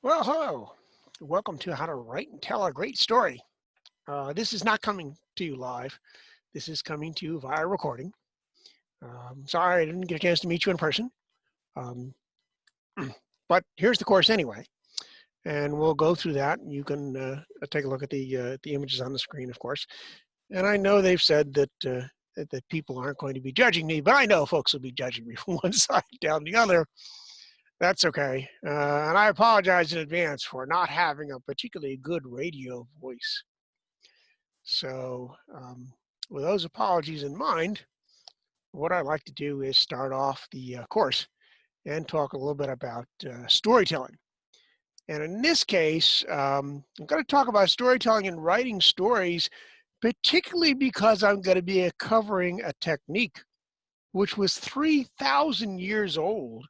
Well, hello. Welcome to How to Write and Tell a Great Story. This is not coming to you live. This is coming to you via recording. Sorry I didn't get a chance to meet you in person. Um, but here's the course anyway, and we'll go through that. You can take a look at the images on the screen, of course. And I know they've said that people aren't going to be judging me, but I know folks will be judging me from one side down the other. That's okay. And I apologize in advance for not having a particularly good radio voice. So, with those apologies in mind, what I'd like to do is start off the course and talk a little bit about storytelling. And in this case, I'm going to talk about storytelling and writing stories, particularly because I'm going to be covering a technique which was 3,000 years old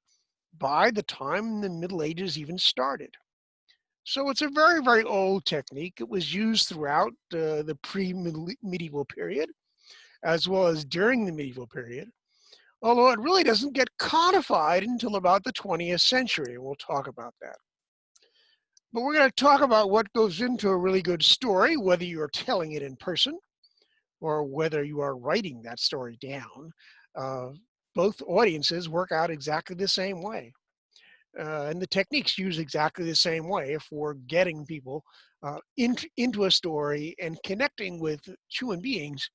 by the time the Middle Ages even started. So it's a very, very old technique. It was used throughout the pre-medieval period, as well as during the medieval period, although it really doesn't get codified until about the 20th century, and we'll talk about that. But we're going to talk about what goes into a really good story, whether you're telling it in person or whether you are writing that story down. Uh, both audiences work out exactly the same way. And the techniques use exactly the same way for getting people into a story and connecting with human beings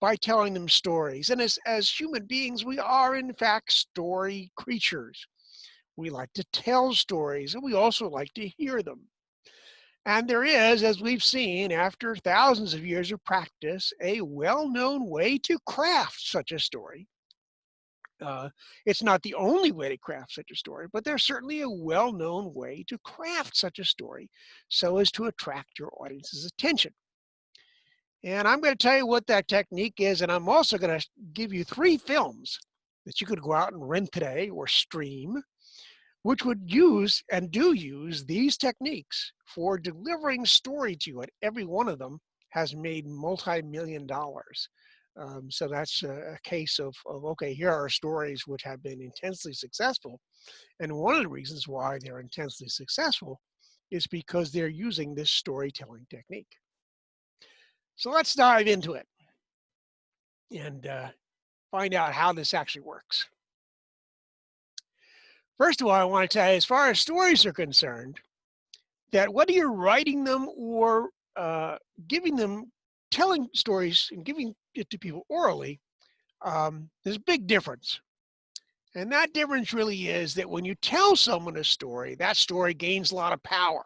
by telling them stories. And as human beings, we are in fact story creatures. We like to tell stories and we also like to hear them. And there is, as we've seen after thousands of years of practice, a well-known way to craft such a story. Uh, it's not the only way to craft such a story, but there's certainly a well-known way to craft such a story so as to attract your audience's attention. And I'm going to tell you what that technique is, and I'm also going to give you 3 films that you could go out and rent today or stream, which would use and do use these techniques for delivering story to you, and every one of them has made multi-million dollars. So that's a case of, okay, here are stories which have been intensely successful. And one of the reasons why they're intensely successful is because they're using this storytelling technique. So let's dive into it and find out how this actually works. First of all, I want to tell you, as far as stories are concerned, that whether you're writing them or giving them, telling stories and giving it to people orally, there's a big difference. And that difference really is that when you tell someone a story, that story gains a lot of power.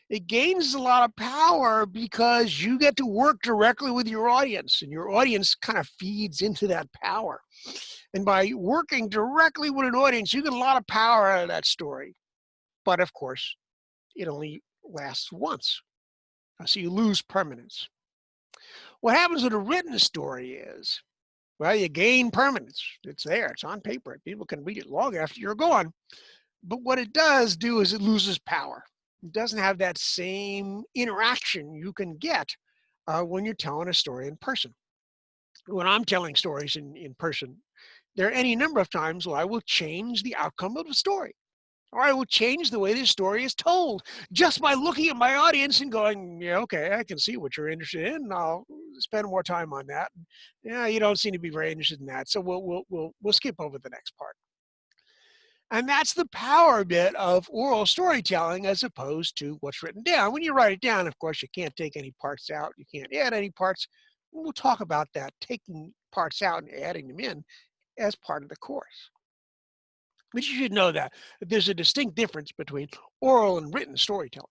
It gains a lot of power because you get to work directly with your audience, and your audience kind of feeds into that power. And by working directly with an audience, you get a lot of power out of that story. But of course, it only lasts once. So you lose permanence. What happens with a written story is, well, you gain permanence. It's there, it's on paper. People can read it long after you're gone. But what it does do is it loses power. It doesn't have that same interaction you can get when you're telling a story in person. When I'm telling stories in person, there are any number of times where I will change the outcome of the story, or I will change the way this story is told just by looking at my audience and going, yeah, okay, I can see what you're interested in, and I'll spend more time on that. Yeah, you don't seem to be very interested in that, so we'll skip over the next part. And that's the power bit of oral storytelling as opposed to what's written down. When you write it down, of course, you can't take any parts out. You can't add any parts. We'll talk about that, taking parts out and adding them in as part of the course. But you should know that there's a distinct difference between oral and written storytelling.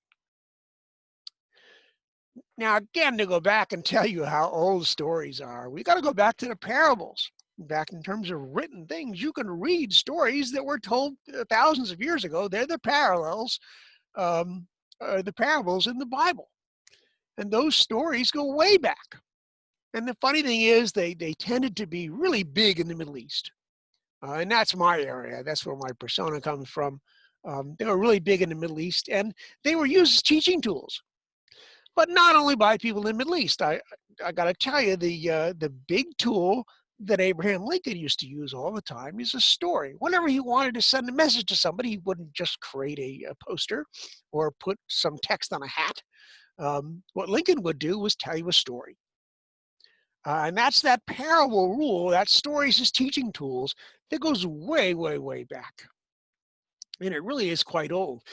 Now, again, to go back and tell you how old stories are, we got to go back to the parables. Back in terms of written things, you can read stories that were told thousands of years ago. They're the parables in the Bible. And those stories go way back. And the funny thing is they tended to be really big in the Middle East. And that's my area. That's where my persona comes from. They were really big in the Middle East, and they were used as teaching tools. But not only by people in the Middle East. I got to tell you, the big tool that Abraham Lincoln used to use all the time is a story. Whenever he wanted to send a message to somebody, he wouldn't just create a poster or put some text on a hat. What Lincoln would do was tell you a story. And that's that parable rule, that stories as teaching tools, that goes way, way, way back. And it really is quite old.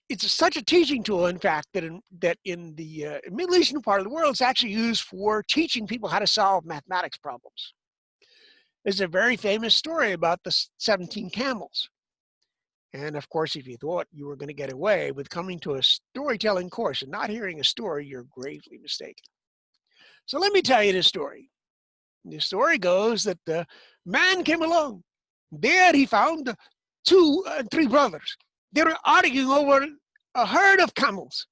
It's such a teaching tool, in fact, that in the Middle Eastern part of the world, it's actually used for teaching people how to solve mathematics problems. There's a very famous story about the 17 camels. And of course, if you thought you were going to get away with coming to a storytelling course and not hearing a story, you're gravely mistaken. So let me tell you this story. The story goes that the man came along. There he found three brothers. They were arguing over a herd of camels.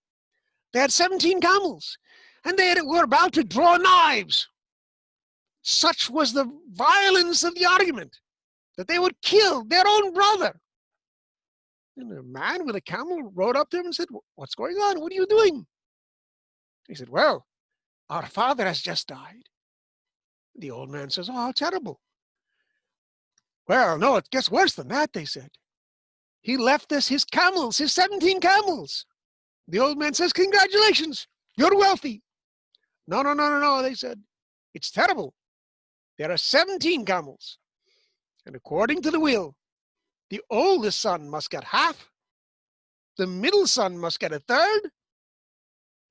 They had 17 camels, and they were about to draw knives. Such was the violence of the argument that they would kill their own brother. And the man with a camel rode up to him and said, "What's going on? What are you doing?" He said, "Well, our father has just died." The old man says, "Oh, how terrible." "Well, no, it gets worse than that," they said. "He left us his camels, his 17 camels." The old man says, "Congratulations, you're wealthy." "No, no, no, no, no," they said. "It's terrible. There are 17 camels. And according to the will, the oldest son must get half, the middle son must get a third,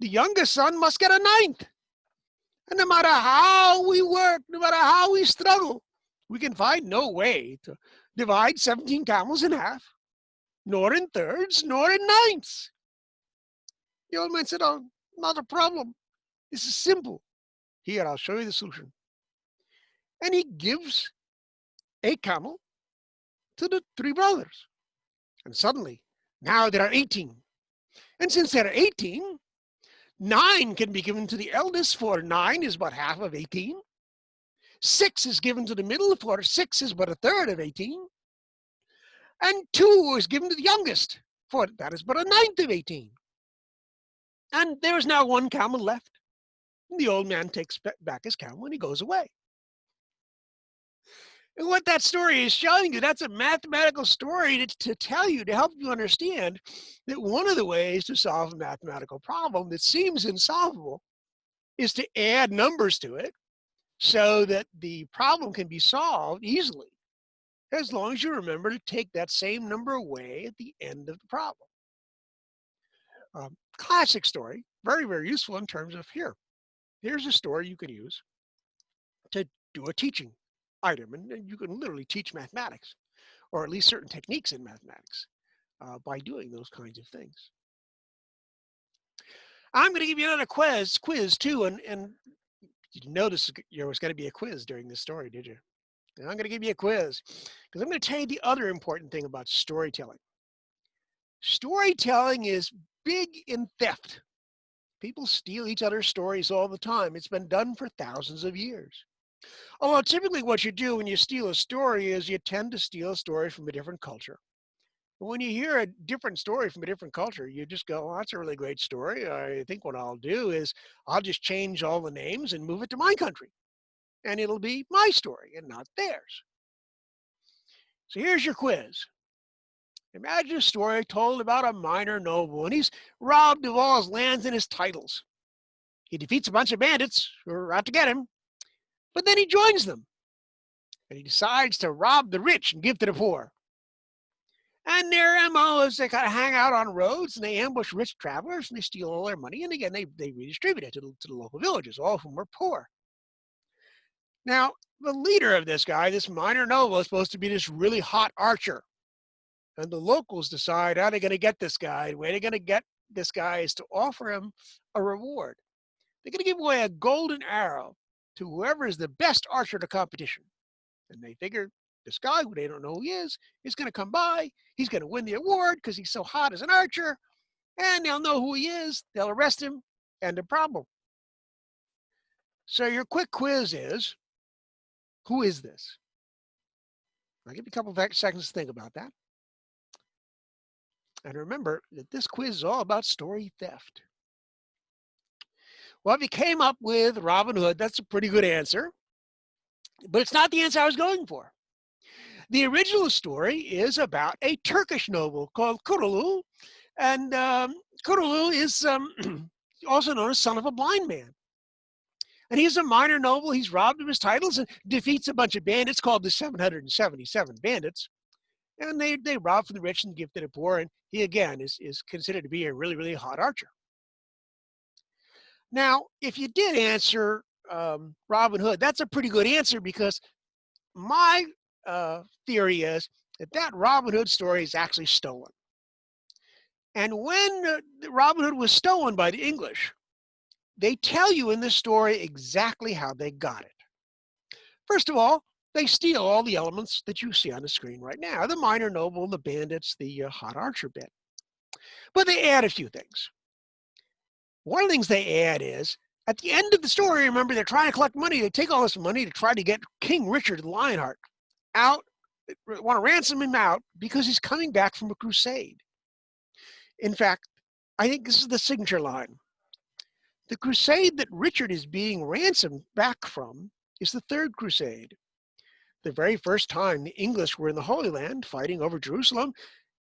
the youngest son must get a ninth. And no matter how we work, no matter how we struggle, we can find no way to divide 17 camels in half, nor in thirds, nor in ninths." The old man said, "Oh, not a problem. This is simple. Here, I'll show you the solution." And he gives a camel to the three brothers. And suddenly, now there are 18. And since there are 18, 9 can be given to the eldest, for 9 is but half of 18. 6 is given to the middle, for 6 is but a third of 18. And 2 is given to the youngest, for that is but a ninth of 18. And there is now 1 camel left. And the old man takes back his camel and he goes away. And what that story is showing you, that's a mathematical story to tell you, to help you understand that one of the ways to solve a mathematical problem that seems insolvable is to add numbers to it so that the problem can be solved easily, as long as you remember to take that same number away at the end of the problem. Classic story, very, very useful in terms of here's a story you can use to do a teaching item, and you can literally teach mathematics, or at least certain techniques in mathematics, by doing those kinds of things. I'm going to give you another quiz too, and you didn't notice there was going to be a quiz during this story, did you? And I'm going to give you a quiz because I'm going to tell you the other important thing about storytelling. Storytelling is big in theft. People steal each other's stories all the time. It's been done for thousands of years. Although typically what you do when you steal a story is you tend to steal a story from a different culture. When you hear a different story from a different culture, you just go, "Oh, that's a really great story. I think what I'll do is I'll just change all the names and move it to my country. And it'll be my story and not theirs." So here's your quiz. Imagine a story told about a minor noble, and he's robbed of all his lands and his titles. He defeats a bunch of bandits who are out to get him, but then he joins them, and he decides to rob the rich and give to the poor. And their MO is they kind of hang out on roads, and they ambush rich travelers, and they steal all their money, and again, they redistribute it to the local villages, all of whom are poor. Now, the leader of this guy, this minor noble, is supposed to be this really hot archer. And the locals decide how they're going to get this guy. The way they're going to get this guy is to offer him a reward. They're going to give away a golden arrow to whoever is the best archer of the competition. And they figure this guy, who they don't know who he is going to come by. He's going to win the award because he's so hot as an archer. And they'll know who he is. They'll arrest him. End of problem. So your quick quiz is, who is this? I'll give you a couple of seconds to think about that. And remember that this quiz is all about story theft. Well, if you came up with Robin Hood, that's a pretty good answer. But it's not the answer I was going for. The original story is about a Turkish noble called Kurulu, and Kurulu is also known as son of a blind man. And he's a minor noble. He's robbed of his titles and defeats a bunch of bandits called the 777 Bandits. And they rob from the rich and give to the poor. And he, again, is considered to be a really, really hot archer. Now, if you did answer Robin Hood, that's a pretty good answer, because my theory is that Robin Hood story is actually stolen. And when Robin Hood was stolen by the English, they tell you in this story exactly how they got it. First of all, they steal all the elements that you see on the screen right now: the minor noble, the bandits, the hot archer bit. But they add a few things. One of the things they add is, at the end of the story, remember, they're trying to collect money. They take all this money to try to get King Richard Lionheart out, want to ransom him out, because he's coming back from a crusade. In fact, I think this is the signature line. The crusade that Richard is being ransomed back from is the Third Crusade. The very first time the English were in the Holy Land fighting over Jerusalem,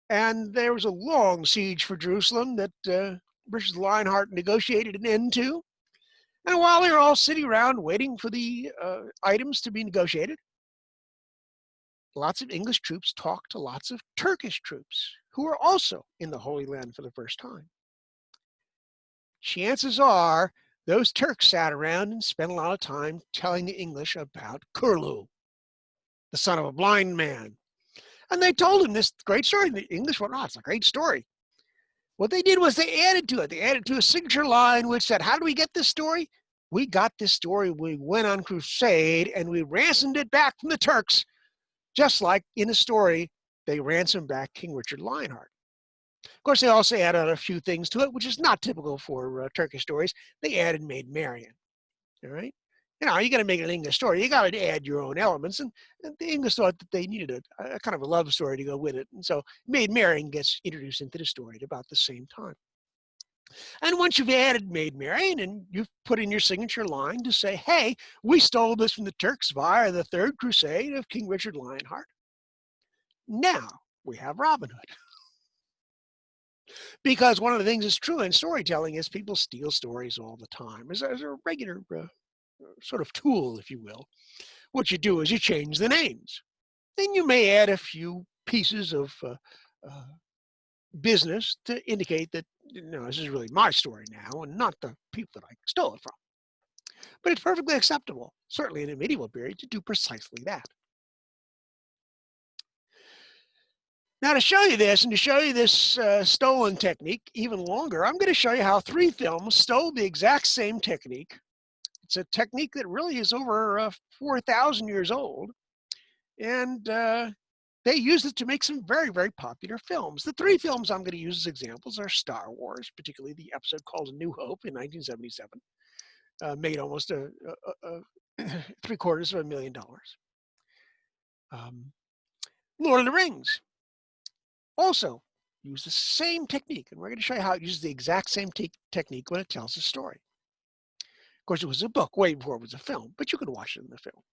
and there was a long siege for Jerusalem that Richard Lionheart negotiated an end to. And while they were all sitting around waiting for the items to be negotiated, lots of English troops talked to lots of Turkish troops who were also in the Holy Land for the first time. Chances are those Turks sat around and spent a lot of time telling the English about Kurlu, the son of a blind man. And they told him this great story. The English went, "Oh, it's a great story." What they did was they added to it. They added to a signature line which said, how do we get this story? We got this story. We went on crusade and we ransomed it back from the Turks, just like in the story they ransomed back King Richard Lionheart. Of course, they also added a few things to it, which is not typical for Turkish stories. They added Maid Marian. All right. You know, you got to make an English story. You got to add your own elements. And the English thought that they needed a kind of a love story to go with it. And so Maid Marian gets introduced into the story at about the same time. And once you've added Maid Marian and you've put in your signature line to say, hey, we stole this from the Turks via the Third Crusade of King Richard Lionheart, now we have Robin Hood. Because one of the things that's true in storytelling is people steal stories all the time as a regular sort of tool, if you will. What you do is you change the names. Then you may add a few pieces of business to indicate that, you know, this is really my story now and not the people that I stole it from. But it's perfectly acceptable, certainly in the medieval period, to do precisely that. Now, to show you this, and to show you this stolen technique even longer, I'm going to show you how 3 films stole the exact same technique. It's a technique that really is over 4,000 years old, and they used it to make some very, very popular films. The 3 films I'm going to use as examples are Star Wars, particularly the episode called A New Hope in 1977, made almost $750,000. Lord of the Rings also used the same technique, and we're going to show you how it uses the exact same technique when it tells a story. Of course, it was a book way before it was a film, but you can watch it in the film.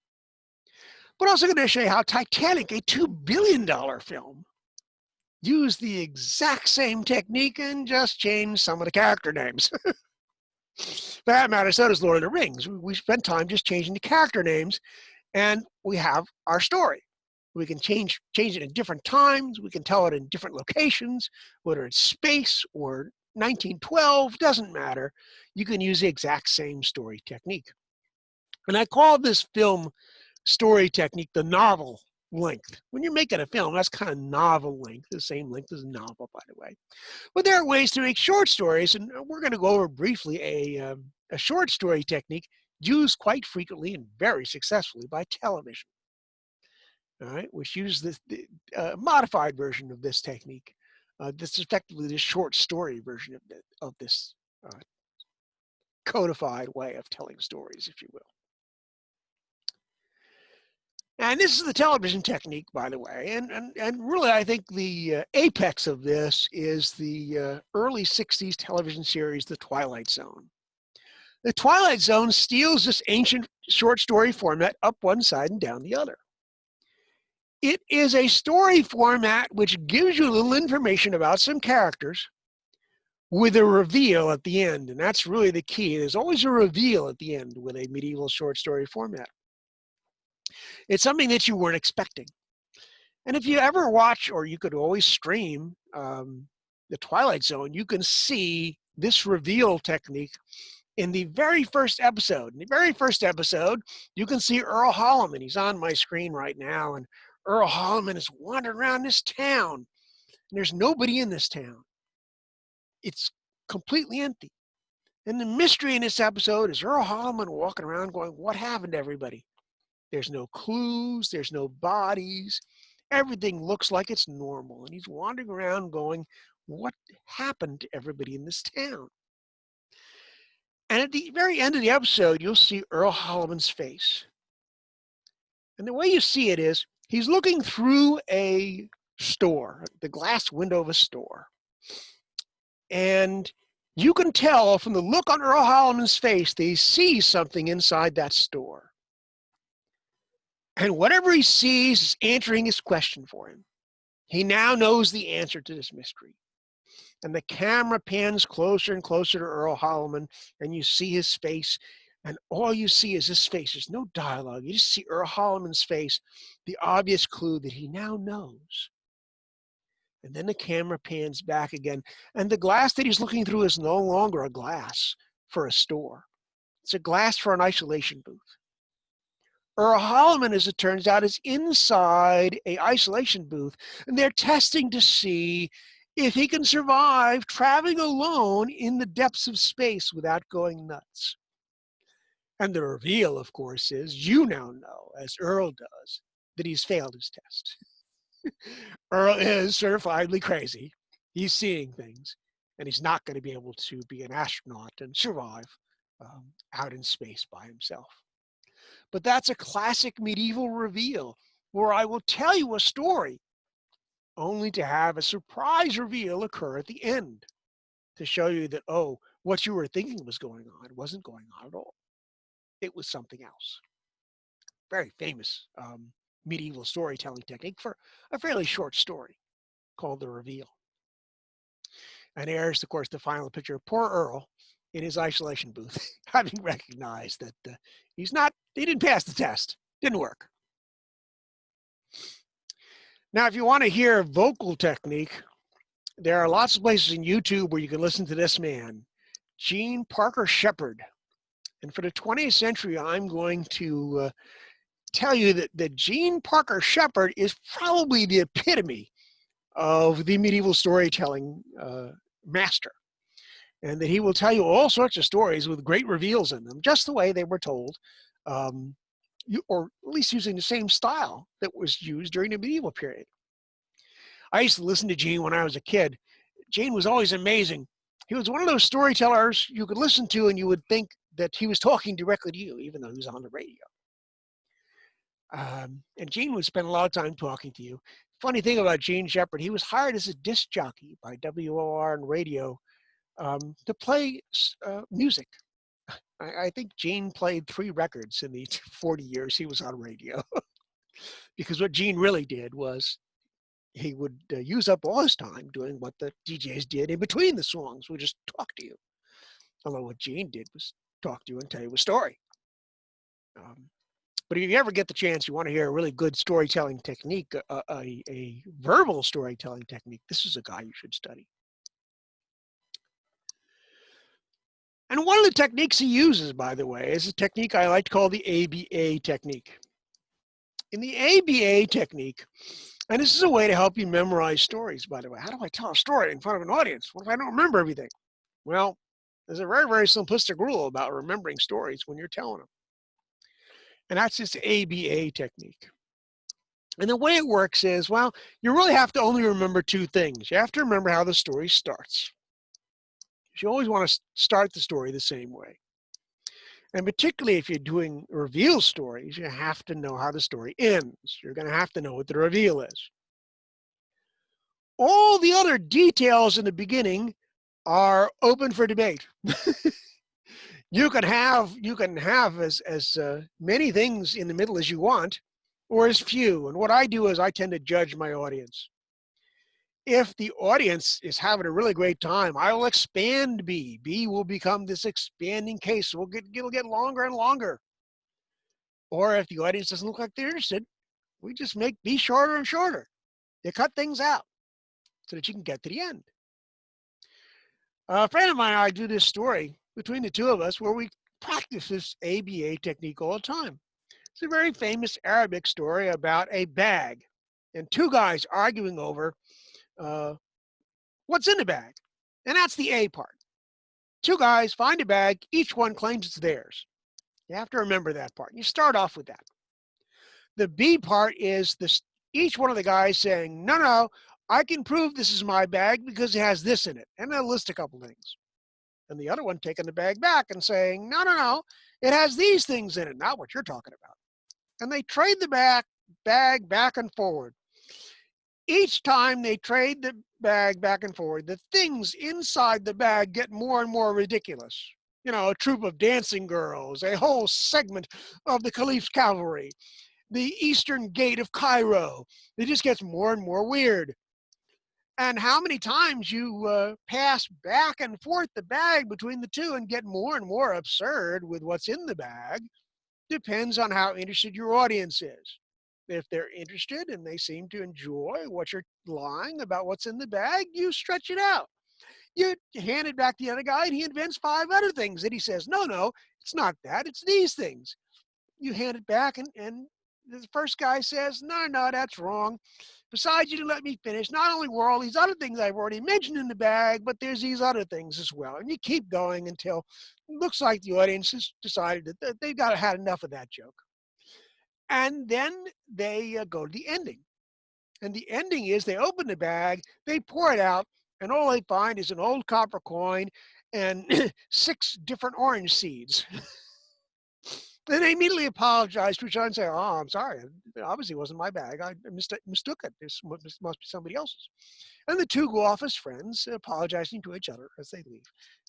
But also going to show you how Titanic, a $2 billion film, used the exact same technique and just changed some of the character names. For that matter, so does Lord of the Rings. We spent time just changing the character names, and we have our story. We can change it in different times. We can tell it in different locations, whether it's space or 1912, doesn't matter. You can use the exact same story technique. And I call this film story technique the novel length. When you're making a film, that's kind of novel length, the same length as a novel, by the way. But there are ways to make short stories, and we're going to go over briefly a short story technique used quite frequently and very successfully by television. All right, which uses the modified version of this technique. This is effectively the short story version of this codified way of telling stories, if you will. And this is the television technique, by the way, and really I think the apex of this is the early 60s television series, The Twilight Zone. The Twilight Zone steals this ancient short story format up one side and down the other. It is a story format which gives you a little information about some characters with a reveal at the end. And that's really the key. There's always a reveal at the end with a medieval short story format. It's something that you weren't expecting. And if you ever watch, or you could always stream The Twilight Zone, you can see this reveal technique in the very first episode. In the very first episode, you can see Earl Holliman. He's on my screen right now. And Earl Holliman is wandering around this town. And there's nobody in this town. It's completely empty. And the mystery in this episode is Earl Holliman walking around going, what happened to everybody? There's no clues. There's no bodies. Everything looks like it's normal. And he's wandering around going, what happened to everybody in this town? And at the very end of the episode, you'll see Earl Holliman's face. And the way you see it is he's looking through a store, the glass window of a store. And you can tell from the look on Earl Holliman's face that he sees something inside that store. And whatever he sees is answering his question for him. He now knows the answer to this mystery. And the camera pans closer and closer to Earl Holliman, and you see his face, and all you see is his face. There's no dialogue. You just see Earl Holliman's face, the obvious clue that he now knows. And then the camera pans back again, and the glass that he's looking through is no longer a glass for a store. It's a glass for an isolation booth. Earl Holliman, as it turns out, is inside an isolation booth, and they're testing to see if he can survive traveling alone in the depths of space without going nuts. And the reveal, of course, is you now know, as Earl does, that he's failed his test. Earl is certifiably crazy. He's seeing things, and he's not going to be able to be an astronaut and survive out in space by himself. But that's a classic medieval reveal where I will tell you a story only to have a surprise reveal occur at the end to show you that, oh, what you were thinking was going on wasn't going on at all. It was something else. Very famous medieval storytelling technique for a fairly short story called The Reveal. And there's, of course, the final picture of poor Earl in his isolation booth, having recognized that he didn't pass the test. Didn't work. Now, if you want to hear vocal technique, there are lots of places in YouTube where you can listen to this man, Gene Parker Shepard. And for the 20th century, I'm going to tell you that Gene Parker Shepard is probably the epitome of the medieval storytelling master. And that he will tell you all sorts of stories with great reveals in them, just the way they were told, or at least using the same style that was used during the medieval period. I used to listen to Gene when I was a kid. Gene was always amazing. He was one of those storytellers you could listen to and you would think that he was talking directly to you, even though he was on the radio. And Gene would spend a lot of time talking to you. Funny thing about Gene Shepard, he was hired as a disc jockey by WOR and radio to play music. I think Gene played 3 records in the 40 years he was on radio. Because what Gene really did was he would use up all his time doing what the DJs did in between the songs, would just talk to you. Although what Gene did was talk to you and tell you a story. But if you ever get the chance, you want to hear a really good storytelling technique, a verbal storytelling technique, this is a guy you should study. And one of the techniques he uses, by the way, is a technique I like to call the ABA technique. In the ABA technique, and this is a way to help you memorize stories, by the way. How do I tell a story in front of an audience? What if I don't remember everything? Well, there's a very, very simplistic rule about remembering stories when you're telling them. And that's this ABA technique. And the way it works is, well, you really have to only remember 2 things. You have to remember how the story starts. You always want to start the story the same way. And particularly if you're doing reveal stories, you have to know how the story ends. You're going to have to know what the reveal is. All the other details in the beginning are open for debate. You can have as many things in the middle as you want, or as few. And what I do is I tend to judge my audience. If the audience is having a really great time, I will expand B. B will become this expanding case. It'll get longer and longer. Or if the audience doesn't look like they're interested, we just make B shorter and shorter. You cut things out so that you can get to the end. A friend of mine and I do this story between the two of us where we practice this ABA technique all the time. It's a very famous Arabic story about a bag and two guys arguing over what's in the bag. And that's the A part. Two guys find a bag, each one claims it's theirs. You have to remember that part. You start off with that. The B part is this, each one of the guys saying, no, no, I can prove this is my bag because it has this in it. And they'll list a couple things. And the other one taking the bag back and saying, no, no, no, it has these things in it, not what you're talking about. And they trade the bag back and forward. Each time they trade the bag back and forward, the things inside the bag get more and more ridiculous. You know, a troop of dancing girls, a whole segment of the Caliph's cavalry, the Eastern Gate of Cairo. It just gets more and more weird. And how many times you pass back and forth the bag between the two and get more and more absurd with what's in the bag depends on how interested your audience is. If they're interested and they seem to enjoy what you're lying about what's in the bag, you stretch it out. You hand it back to the other guy and he invents 5 other things that he says, no, no, it's not that, it's these things. You hand it back and the first guy says, no, no, that's wrong. Besides, you didn't let me finish. Not only were all these other things I've already mentioned in the bag, but there's these other things as well. And you keep going until it looks like the audience has decided that they've had enough of that joke. And then they go to the ending. And the ending is they open the bag, they pour it out, and all they find is an old copper coin and 6 different orange seeds. Then they immediately apologize to each other and say, oh, I'm sorry. It obviously wasn't my bag. I mistook it. This must be somebody else's. And the two go off as friends, apologizing to each other as they leave,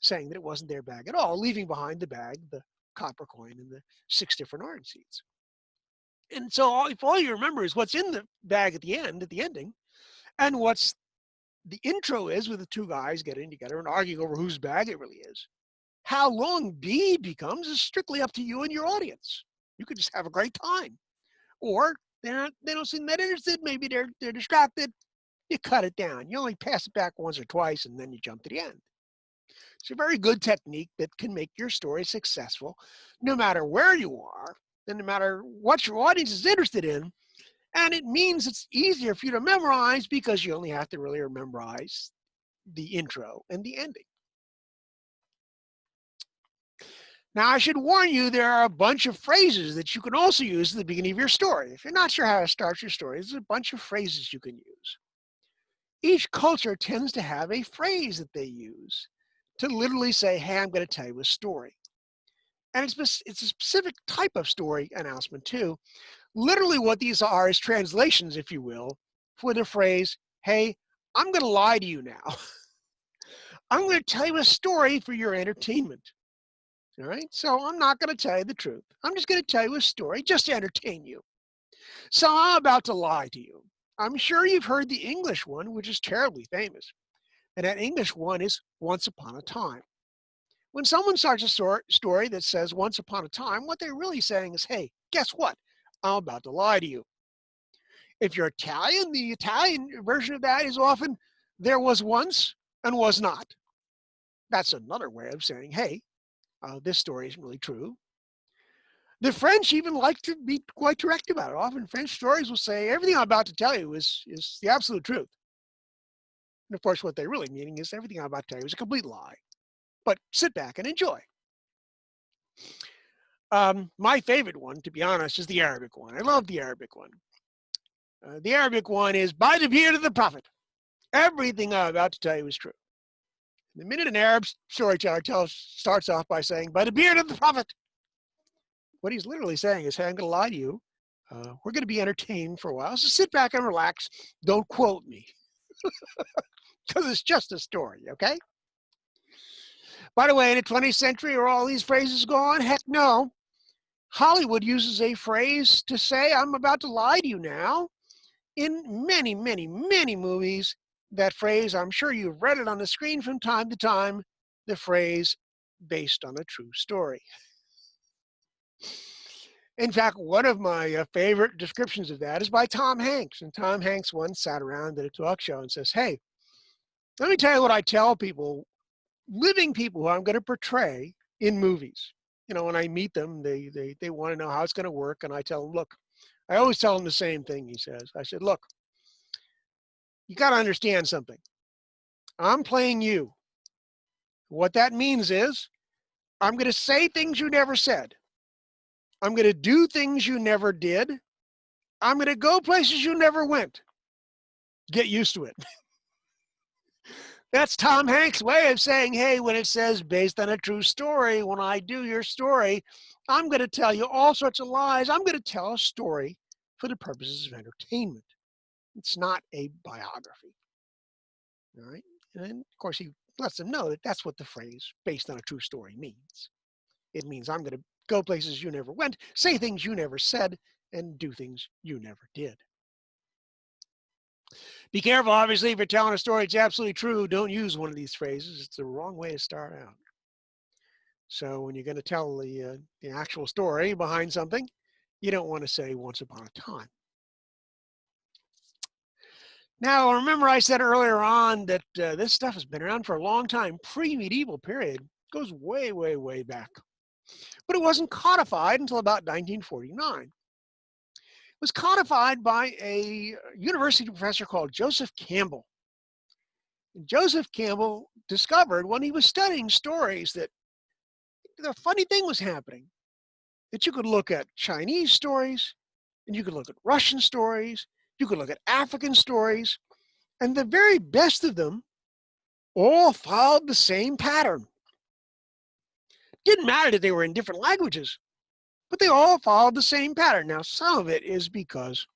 saying that it wasn't their bag at all, leaving behind the bag, the copper coin, and the 6 different orange seeds. And so if all you remember is what's in the bag at the ending, and what's the intro is with the two guys getting together and arguing over whose bag it really is, how long B becomes is strictly up to you and your audience. You could just have a great time. Or they don't seem that interested. Maybe they're distracted. You cut it down. You only pass it back once or twice and then you jump to the end. It's a very good technique that can make your story successful no matter where you are and no matter what your audience is interested in. And it means it's easier for you to memorize because you only have to really memorize the intro and the ending. Now, I should warn you, there are a bunch of phrases that you can also use at the beginning of your story. If you're not sure how to start your story, there's a bunch of phrases you can use. Each culture tends to have a phrase that they use to literally say, hey, I'm going to tell you a story. And it's a specific type of story announcement too. Literally what these are is translations, if you will, for the phrase, hey, I'm going to lie to you now. I'm going to tell you a story for your entertainment. All right, so I'm not going to tell you the truth. I'm just going to tell you a story just to entertain you. So I'm about to lie to you. I'm sure you've heard the English one, which is terribly famous. And that English one is Once Upon a Time. When someone starts a story that says Once Upon a Time, what they're really saying is, hey, guess what? I'm about to lie to you. If you're Italian, the Italian version of that is often there was once and was not. That's another way of saying, hey, this story isn't really true. The French even like to be quite direct about it. Often French stories will say, everything I'm about to tell you is the absolute truth. And of course, what they're really meaning is everything I'm about to tell you is a complete lie. But sit back and enjoy. My favorite one, to be honest, is the Arabic one. I love the Arabic one. The Arabic one is, by the beard of the prophet, everything I'm about to tell you is true. The minute an Arab storyteller starts off by saying, by the beard of the prophet, what he's literally saying is, hey, I'm going to lie to you. We're going to be entertained for a while. So sit back and relax. Don't quote me. Because it's just a story, okay? By the way, in the 20th century, are all these phrases gone? Heck no. Hollywood uses a phrase to say, I'm about to lie to you now. In many, many, many movies, that phrase, I'm sure you've read it on the screen from time to time, the phrase, based on a true story. In fact, one of my favorite descriptions of that is by Tom Hanks. And Tom Hanks once sat around at a talk show and says, hey, let me tell you what I tell people, living people who I'm going to portray in movies. You know, when I meet them, they want to know how it's going to work. And I tell them, look, I always tell them the same thing, he says. I said, look, you got to understand something. I'm playing you. What that means is I'm going to say things you never said. I'm going to do things you never did. I'm going to go places you never went. Get used to it. That's Tom Hanks' way of saying, hey, when it says based on a true story, when I do your story, I'm going to tell you all sorts of lies. I'm going to tell a story for the purposes of entertainment. It's not a biography. All right. And of course, he lets them know that that's what the phrase based on a true story means. It means I'm going to go places you never went, say things you never said, and do things you never did. Be careful, obviously, if you're telling a story it's absolutely true, don't use one of these phrases. It's the wrong way to start out. So when you're going to tell the actual story behind something, you don't want to say once upon a time. Now, remember I said earlier on that this stuff has been around for a long time, pre-medieval period. It goes way, way, way back. But it wasn't codified until about 1949. It was codified by a university professor called Joseph Campbell. And Joseph Campbell discovered when he was studying stories that the funny thing was happening, that you could look at Chinese stories, and you could look at Russian stories, you could look at African stories, and the very best of them all followed the same pattern. Didn't matter that they were in different languages, but they all followed the same pattern. Now, some of it is because,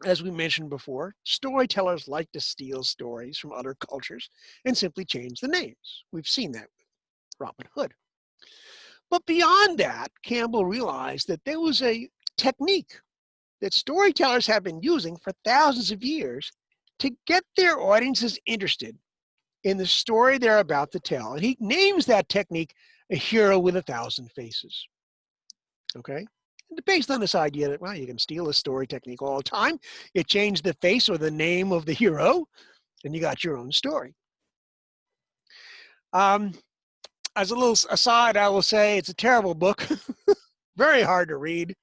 as we mentioned before, storytellers like to steal stories from other cultures and simply change the names. We've seen that with Robin Hood. But beyond that, Campbell realized that there was a technique that storytellers have been using for thousands of years to get their audiences interested in the story they're about to tell. And he names that technique a hero with 1,000 faces. Okay? And based on this idea that, well, you can steal a story technique all the time. You change the face or the name of the hero, and you got your own story. As a little aside, I will say it's a terrible book. Very hard to read.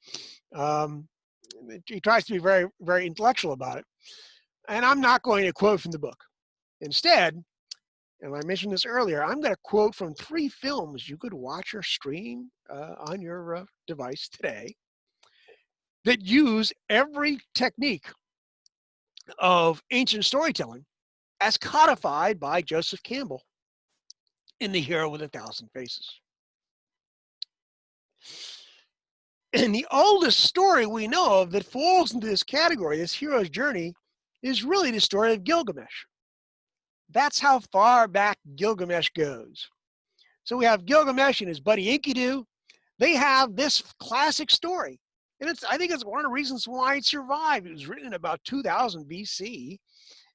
He tries to be very, very intellectual about it. And I'm not going to quote from the book. Instead, and I mentioned this earlier, I'm going to quote from 3 films you could watch or stream on your device today that use every technique of ancient storytelling as codified by Joseph Campbell in The Hero with 1,000 Faces. And the oldest story we know of that falls into this category, this hero's journey, is really the story of Gilgamesh. That's how far back Gilgamesh goes. So we have Gilgamesh and his buddy Enkidu. They have this classic story. And I think it's one of the reasons why it survived. It was written in about 2000 BC,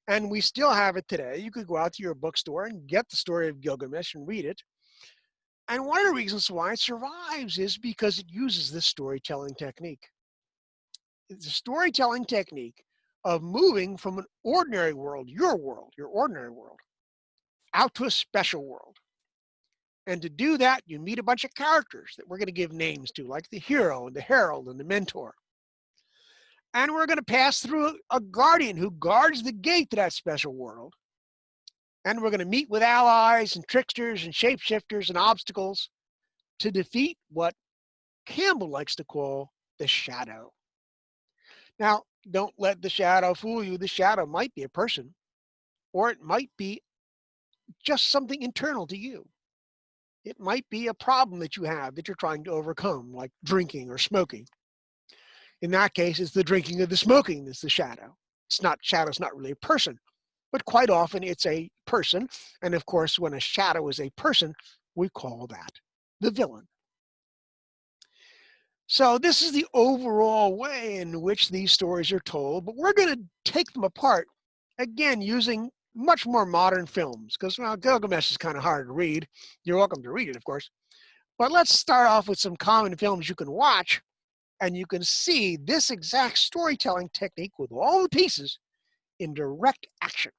and we still have it today. You could go out to your bookstore and get the story of Gilgamesh and read it. And one of the reasons why it survives is because it uses this storytelling technique. It's a storytelling technique of moving from an ordinary world, your ordinary world, out to a special world. And to do that, you meet a bunch of characters that we're going to give names to, like the hero and the herald and the mentor. And we're going to pass through a guardian who guards the gate to that special world. And we're going to meet with allies and tricksters and shapeshifters and obstacles to defeat what Campbell likes to call the shadow. Now, don't let the shadow fool you. The shadow might be a person, or it might be just something internal to you. It might be a problem that you have that you're trying to overcome, like drinking or smoking. In that case, it's the drinking or the smoking that's the shadow. Shadow's not really a person, but quite often it's a person. And of course, when a shadow is a person, we call that the villain. So this is the overall way in which these stories are told, but we're going to take them apart, again, using much more modern films, because, well, Gilgamesh is kind of hard to read. You're welcome to read it, of course. But let's start off with some common films you can watch, and you can see this exact storytelling technique with all the pieces in direct action.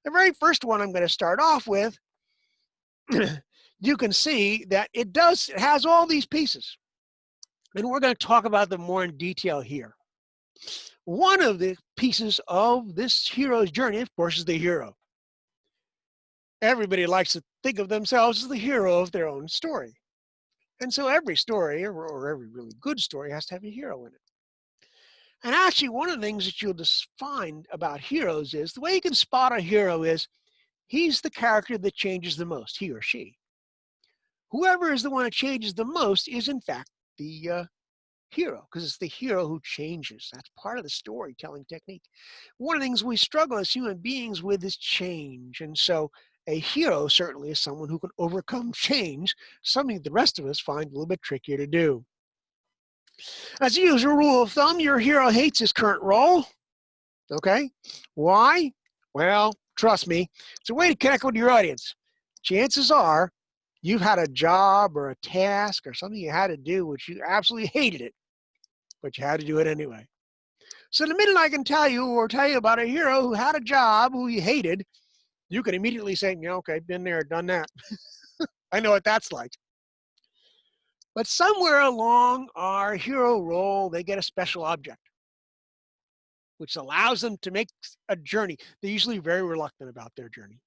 The very first one I'm going to start off with, you can see that it has all these pieces. And we're going to talk about them more in detail here. One of the pieces of this hero's journey, of course, is the hero. Everybody likes to think of themselves as the hero of their own story. And so every story, or every really good story, has to have a hero in it. And actually, one of the things that you'll just find about heroes is the way you can spot a hero is he's the character that changes the most, he or she. Whoever is the one that changes the most is, in fact, the hero, because it's the hero who changes. That's part of the storytelling technique. One of the things we struggle as human beings with is change. And so a hero certainly is someone who can overcome change, something the rest of us find a little bit trickier to do. As a usual rule of thumb, your hero hates his current role. Okay? Why? Well, trust me, it's a way to connect with your audience. Chances are you've had a job or a task or something you had to do which you absolutely hated it, but you had to do it anyway. So the minute I can tell you about a hero who had a job who he hated, you can immediately say, yeah, okay, been there, done that. I know what that's like. But somewhere along our hero role, they get a special object, which allows them to make a journey. They're usually very reluctant about their journey.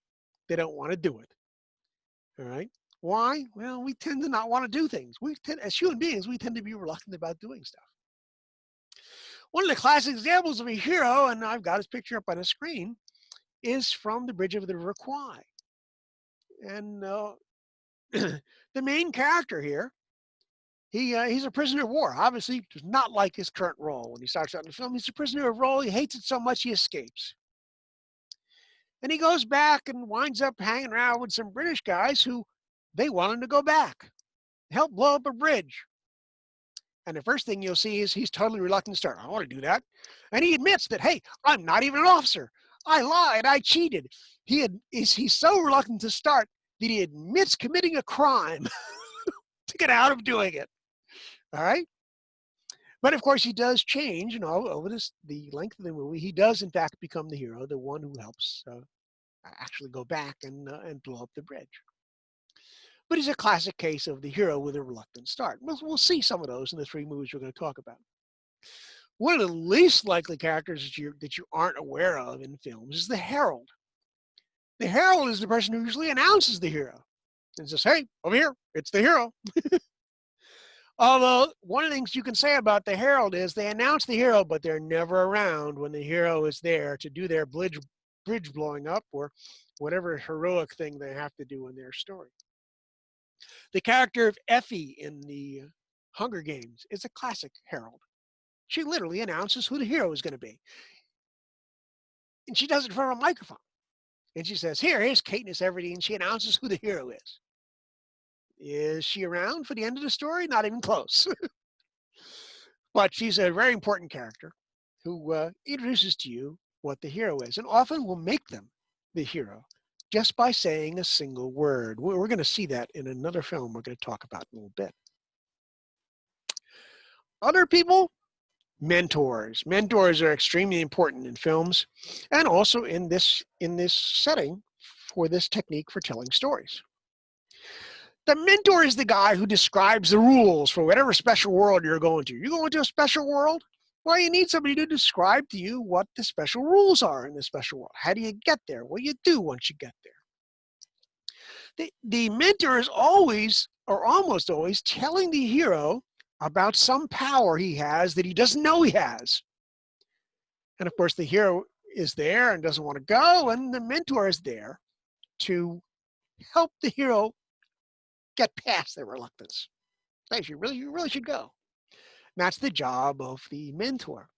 They don't want to do it. All right? Why? Well, we tend to not want to do things. As human beings, we tend to be reluctant about doing stuff. One of the classic examples of a hero, and I've got his picture up on the screen, is from The Bridge over the River Kwai. And the main character here, he's a prisoner of war. Obviously, does not like his current role. When he starts out in the film, he's a prisoner of war. He hates it so much he escapes. And he goes back and winds up hanging around with some British guys who they want him to go back, help blow up a bridge. And the first thing you'll see is he's totally reluctant to start. I don't want to do that. And he admits that, hey, I'm not even an officer. I lied. I cheated. He's so reluctant to start that he admits committing a crime to get out of doing it. All right? But of course, he does change, over the length of the movie. He does, in fact, become the hero, the one who helps actually go back and blow up the bridge. But he's a classic case of the hero with a reluctant start. We'll see some of those in the three movies we're going to talk about. One of the least likely characters that you aren't aware of in films is the herald. The herald is the person who usually announces the hero and says, hey, over here, it's the hero. Although one of the things you can say about the herald is they announce the hero, but they're never around when the hero is there to do their bridge blowing up or whatever heroic thing they have to do in their story. The character of Effie in the Hunger Games is a classic herald. She literally announces who the hero is going to be. And she does it from a microphone. And she says, here's Katniss Everdeen. And she announces who the hero is. Is she around for the end of the story? Not even close. But she's a very important character who introduces to you what the hero is and often will make them the hero just by saying a single word. We're going to see that in another film we're going to talk about in a little bit. Other people, mentors. Mentors are extremely important in films and also in this setting for this technique for telling stories. The mentor is the guy who describes the rules for whatever special world you're going to. You're going to a special world? Well, you need somebody to describe to you what the special rules are in the special world. How do you get there? What do you do once you get there? The mentor is always, or almost always, telling the hero about some power he has that he doesn't know he has. And of course, the hero is there and doesn't want to go, and the mentor is there to help the hero get past their reluctance. Hey, you really should go. And that's the job of the mentor.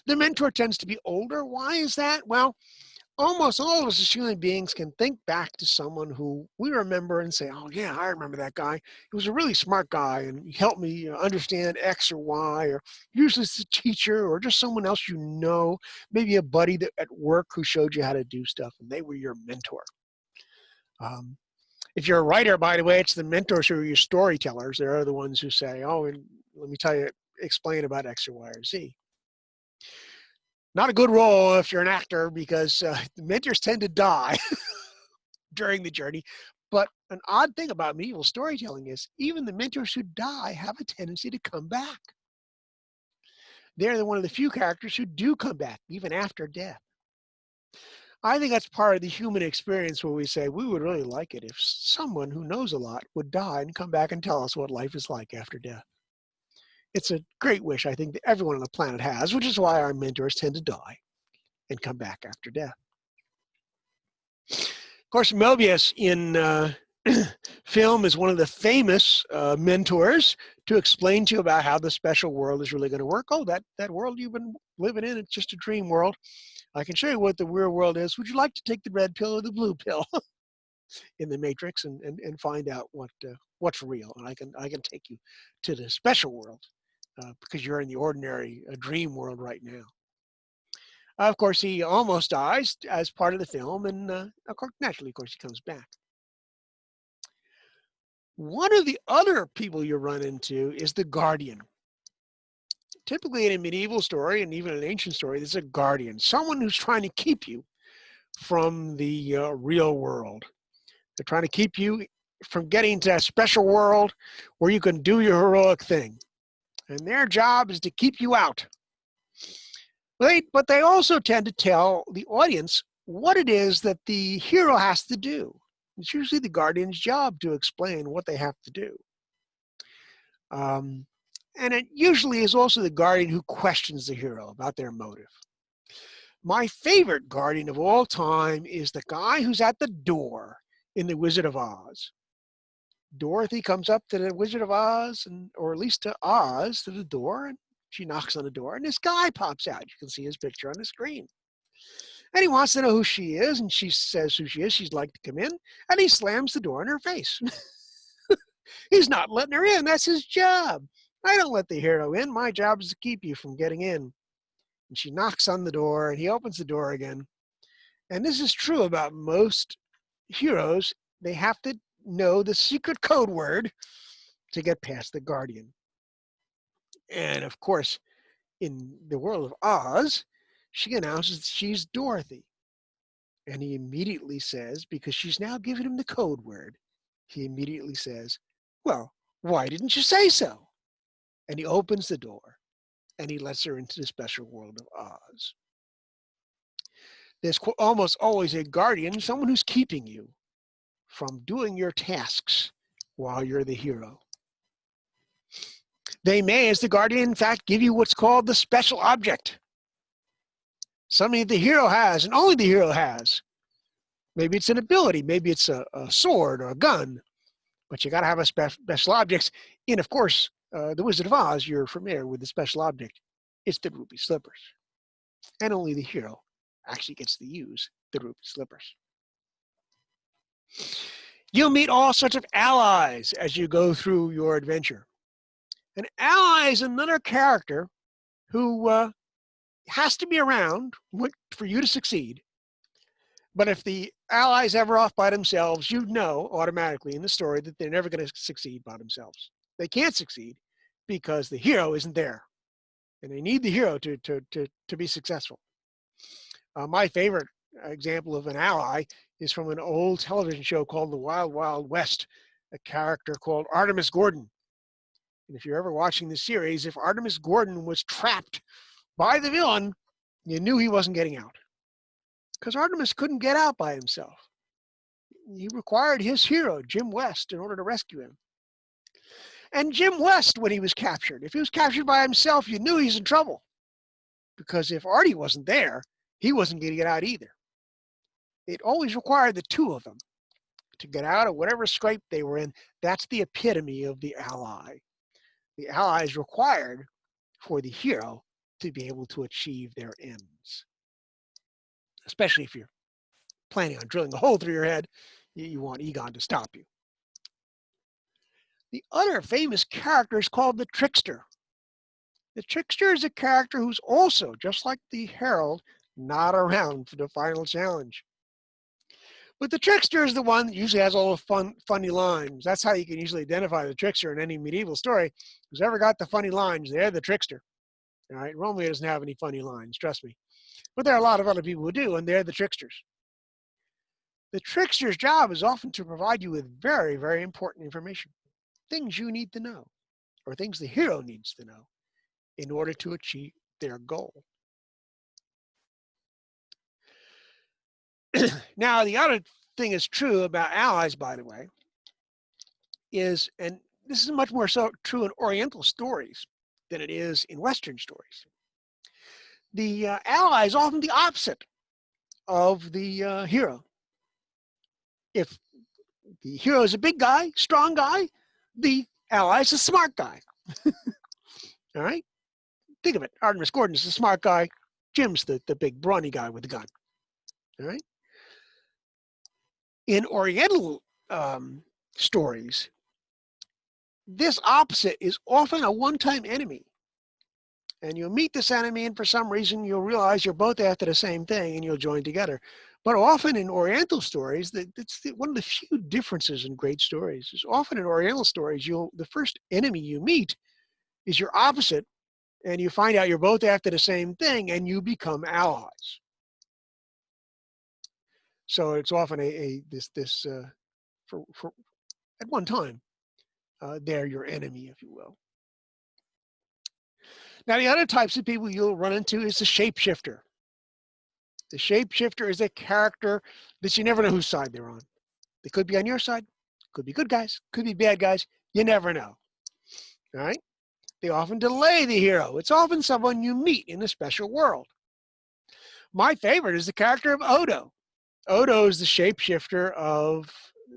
The mentor tends to be older. Why is that? Well, almost all of us as human beings can think back to someone who we remember and say, oh yeah, I remember that guy. He was a really smart guy and he helped me understand X or Y, or usually it's a teacher or just someone else you know, maybe a buddy that, at work who showed you how to do stuff and they were your mentor. Um, if you're a writer, by the way, it's the mentors who are your storytellers. They're the ones who say, oh, and let me tell you, explain about X or Y or Z. Not a good role if you're an actor because the mentors tend to die during the journey. But an odd thing about medieval storytelling is even the mentors who die have a tendency to come back. They're one of the few characters who do come back even after death. I think that's part of the human experience where we say we would really like it if someone who knows a lot would die and come back and tell us what life is like after death. It's a great wish I think that everyone on the planet has, which is why our mentors tend to die and come back after death. Of course, Mobius in film is one of the famous mentors to explain to you about how the special world is really going to work. Oh, that world you've been living in, it's just a dream world. I can show you what the real world is. Would you like to take the red pill or the blue pill in the Matrix and find out what's real? And I can take you to the special world because you're in the ordinary dream world right now. Of course, he almost dies as part of the film, and naturally, of course, he comes back. One of the other people you run into is the guardian. Typically in a medieval story, and even an ancient story, there's a guardian, someone who's trying to keep you from the real world. They're trying to keep you from getting to that special world where you can do your heroic thing. And their job is to keep you out. But they also tend to tell the audience what it is that the hero has to do. It's usually the guardian's job to explain what they have to do. And it usually is also the guardian who questions the hero about their motive. My favorite guardian of all time is the guy who's at the door in The Wizard of Oz. Dorothy comes up to the Wizard of Oz, or at least to Oz, to the door, and she knocks on the door, and this guy pops out. You can see his picture on the screen. And he wants to know who she is, and she says who she is. She'd like to come in, and he slams the door in her face. He's not letting her in. That's his job. I don't let the hero in. My job is to keep you from getting in. And she knocks on the door, and he opens the door again. And this is true about most heroes. They have to know the secret code word to get past the guardian. And of course, in the world of Oz, she announces that she's Dorothy. And he immediately says, because she's now given him the code word, he immediately says, well, why didn't you say so? And he opens the door and he lets her into the special world of Oz. There's almost always a guardian, someone who's keeping you from doing your tasks while you're the hero. They may, as the guardian, in fact, give you what's called the special object. Something the hero has, and only the hero has. Maybe it's an ability, maybe it's a sword or a gun, but you got to have a special objects. And of course, the Wizard of Oz, you're familiar with the special object. It's the ruby slippers. And only the hero actually gets to use the ruby slippers. You'll meet all sorts of allies as you go through your adventure. An ally is another character who has to be around for you to succeed. But if the allies ever off by themselves, you know automatically in the story that they're never going to succeed by themselves. They can't succeed because the hero isn't there. And they need the hero to be successful. My favorite example of an ally is from an old television show called The Wild Wild West, a character called Artemis Gordon. And if you're ever watching the series, if Artemis Gordon was trapped by the villain, you knew he wasn't getting out. Because Artemis couldn't get out by himself. He required his hero, Jim West, in order to rescue him. And Jim West, when he was captured, if he was captured by himself, you knew he was in trouble. Because if Artie wasn't there, he wasn't going to get out either. It always required the two of them to get out of whatever scrape they were in. That's the epitome of the ally. The ally is required for the hero to be able to achieve their ends. Especially if you're planning on drilling a hole through your head, you want Egon to stop you. The other famous character is called the Trickster. The Trickster is a character who's also, just like the Herald, not around for the final challenge. But the Trickster is the one that usually has all the funny lines. That's how you can usually identify the Trickster in any medieval story. Who's ever got the funny lines, they're the Trickster. All right, Romeo doesn't have any funny lines, trust me. But there are a lot of other people who do, and they're the Tricksters. The Trickster's job is often to provide you with very, very important information. Things you need to know, or things the hero needs to know in order to achieve their goal. Now, the other thing is true about allies, by the way, is, and this is much more so true in Oriental stories than it is in Western stories. The ally is often the opposite of the hero. If the hero is a big guy, strong guy, the ally is a smart guy. All right? Think of it. Artemis Gordon is the smart guy. Jim's the big brawny guy with the gun. All right? In Oriental stories, this opposite is often a one-time enemy. And you'll meet this enemy, and for some reason, you'll realize you're both after the same thing, and you'll join together. But often in Oriental stories, it's one of the few differences in great stories. Is often in Oriental stories, the first enemy you meet is your opposite, and you find out you're both after the same thing, and you become allies. So it's often for at one time, they're your enemy, if you will. Now, the other types of people you'll run into is the shapeshifter. The shapeshifter is a character that you never know whose side they're on. They could be on your side, could be good guys, could be bad guys. You never know. All right? They often delay the hero. It's often someone you meet in a special world. My favorite is the character of Odo. Odo is the shapeshifter of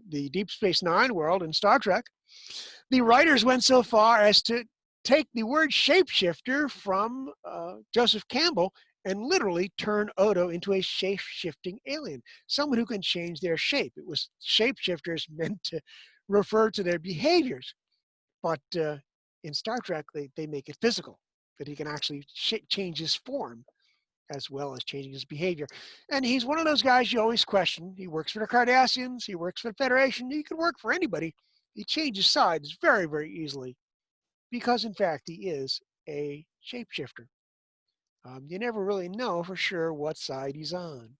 the Deep Space Nine world in Star Trek. The writers went so far as to take the word shapeshifter from Joseph Campbell and literally turn Odo into a shape-shifting alien, someone who can change their shape. It was shapeshifters meant to refer to their behaviors, but in Star Trek, they make it physical, that he can actually change his form as well as changing his behavior. And he's one of those guys you always question. He works for the Cardassians, he works for the Federation, he could work for anybody. He changes sides very, very easily because, in fact, he is a shapeshifter. You never really know for sure what side he's on.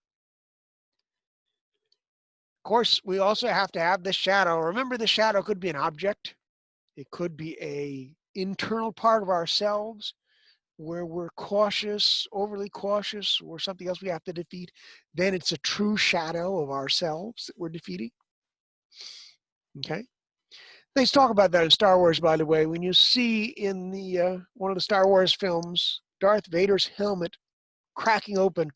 Of course, we also have to have the shadow. Remember, the shadow could be an object. It could be an internal part of ourselves where we're cautious, overly cautious, or something else we have to defeat. Then it's a true shadow of ourselves that we're defeating. Okay? They talk about that in Star Wars, by the way. When you see in the one of the Star Wars films, Darth Vader's helmet cracking open,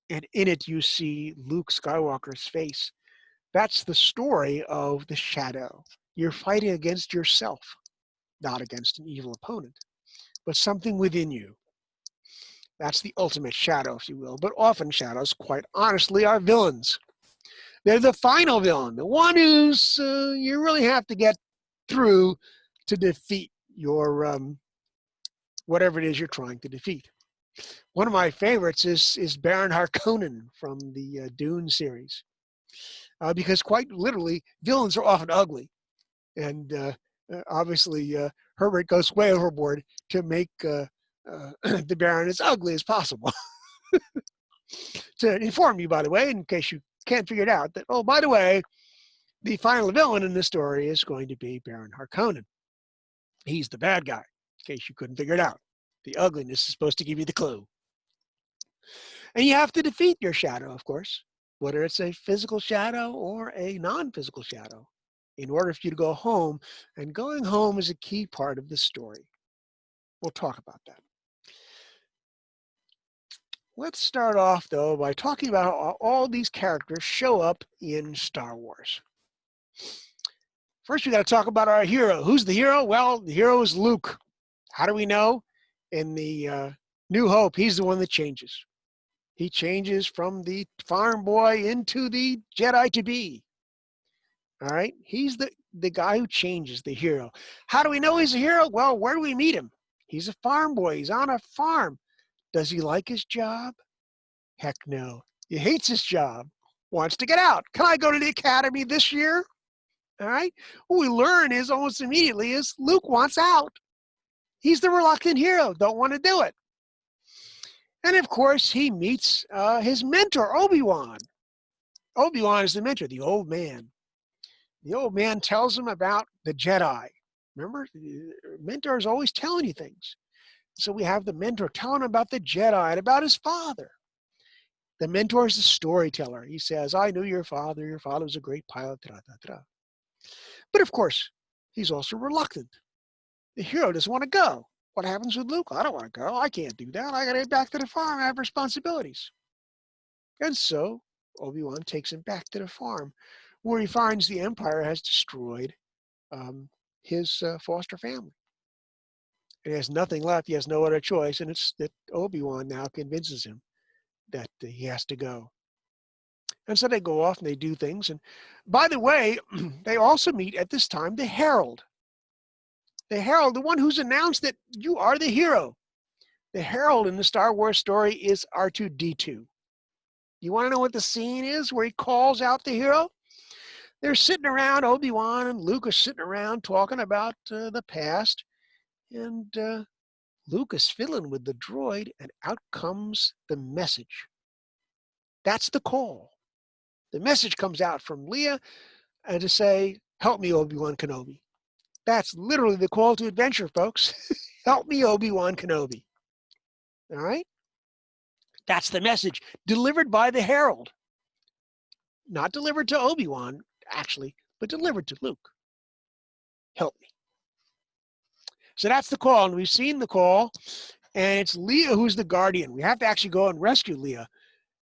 and in it you see Luke Skywalker's face. That's the story of the shadow. You're fighting against yourself, not against an evil opponent, but something within you. That's the ultimate shadow, if you will. But often shadows, quite honestly, are villains. They're the final villain, the one who's you really have to get through to defeat your whatever it is you're trying to defeat. One of my favorites is Baron Harkonnen from the Dune series, because quite literally, villains are often ugly, and obviously Herbert goes way overboard to make the Baron as ugly as possible. To inform you, by the way, in case you can't figure it out, that, oh, by the way, the final villain in this story is going to be Baron Harkonnen. He's the bad guy, in case you couldn't figure it out. The ugliness is supposed to give you the clue. And you have to defeat your shadow, of course, whether it's a physical shadow or a non-physical shadow, in order for you to go home. And going home is a key part of the story. We'll talk about that. Let's start off, though, by talking about how all these characters show up in Star Wars. First, we got to talk about our hero. Who's the hero? Well, the hero is Luke. How do we know? In the New Hope, he's the one that changes. He changes from the farm boy into the Jedi to be. All right? He's the guy who changes, the hero. How do we know he's a hero? Well, where do we meet him? He's a farm boy. He's on a farm. Does he like his job? Heck no. He hates his job. Wants to get out. Can I go to the academy this year? All right? What we learn is almost immediately is Luke wants out. He's the reluctant hero. Don't want to do it. And of course, he meets his mentor, Obi-Wan. Obi-Wan is the mentor, the old man. The old man tells him about the Jedi. Remember, the mentor is always telling you things. So we have the mentor telling him about the Jedi and about his father. The mentor is the storyteller. He says, I knew your father. Your father was a great pilot. Da, da, da. But of course, he's also reluctant. The hero doesn't want to go. What happens with Luke? I don't want to go. I can't do that. I got to get back to the farm. I have responsibilities. And so Obi-Wan takes him back to the farm, where he finds the Empire has destroyed his foster family. And he has nothing left. He has no other choice. And it's that Obi-Wan now convinces him that he has to go. And so they go off and they do things. And by the way, they also meet at this time the Herald. The Herald, the one who's announced that you are the hero. The Herald in the Star Wars story is R2-D2. You want to know what the scene is where he calls out the hero? They're sitting around, Obi-Wan and Luke are sitting around talking about the past. And Luke is fiddling with the droid, and out comes the message. That's the call. The message comes out from Leia to say, help me, Obi-Wan Kenobi. That's literally the call to adventure, folks. Help me, Obi-Wan Kenobi. All right? That's the message delivered by the Herald. Not delivered to Obi-Wan, actually, but delivered to Luke. Help me. So that's the call, and we've seen the call, and it's Leia who's the guardian. We have to actually go and rescue Leia,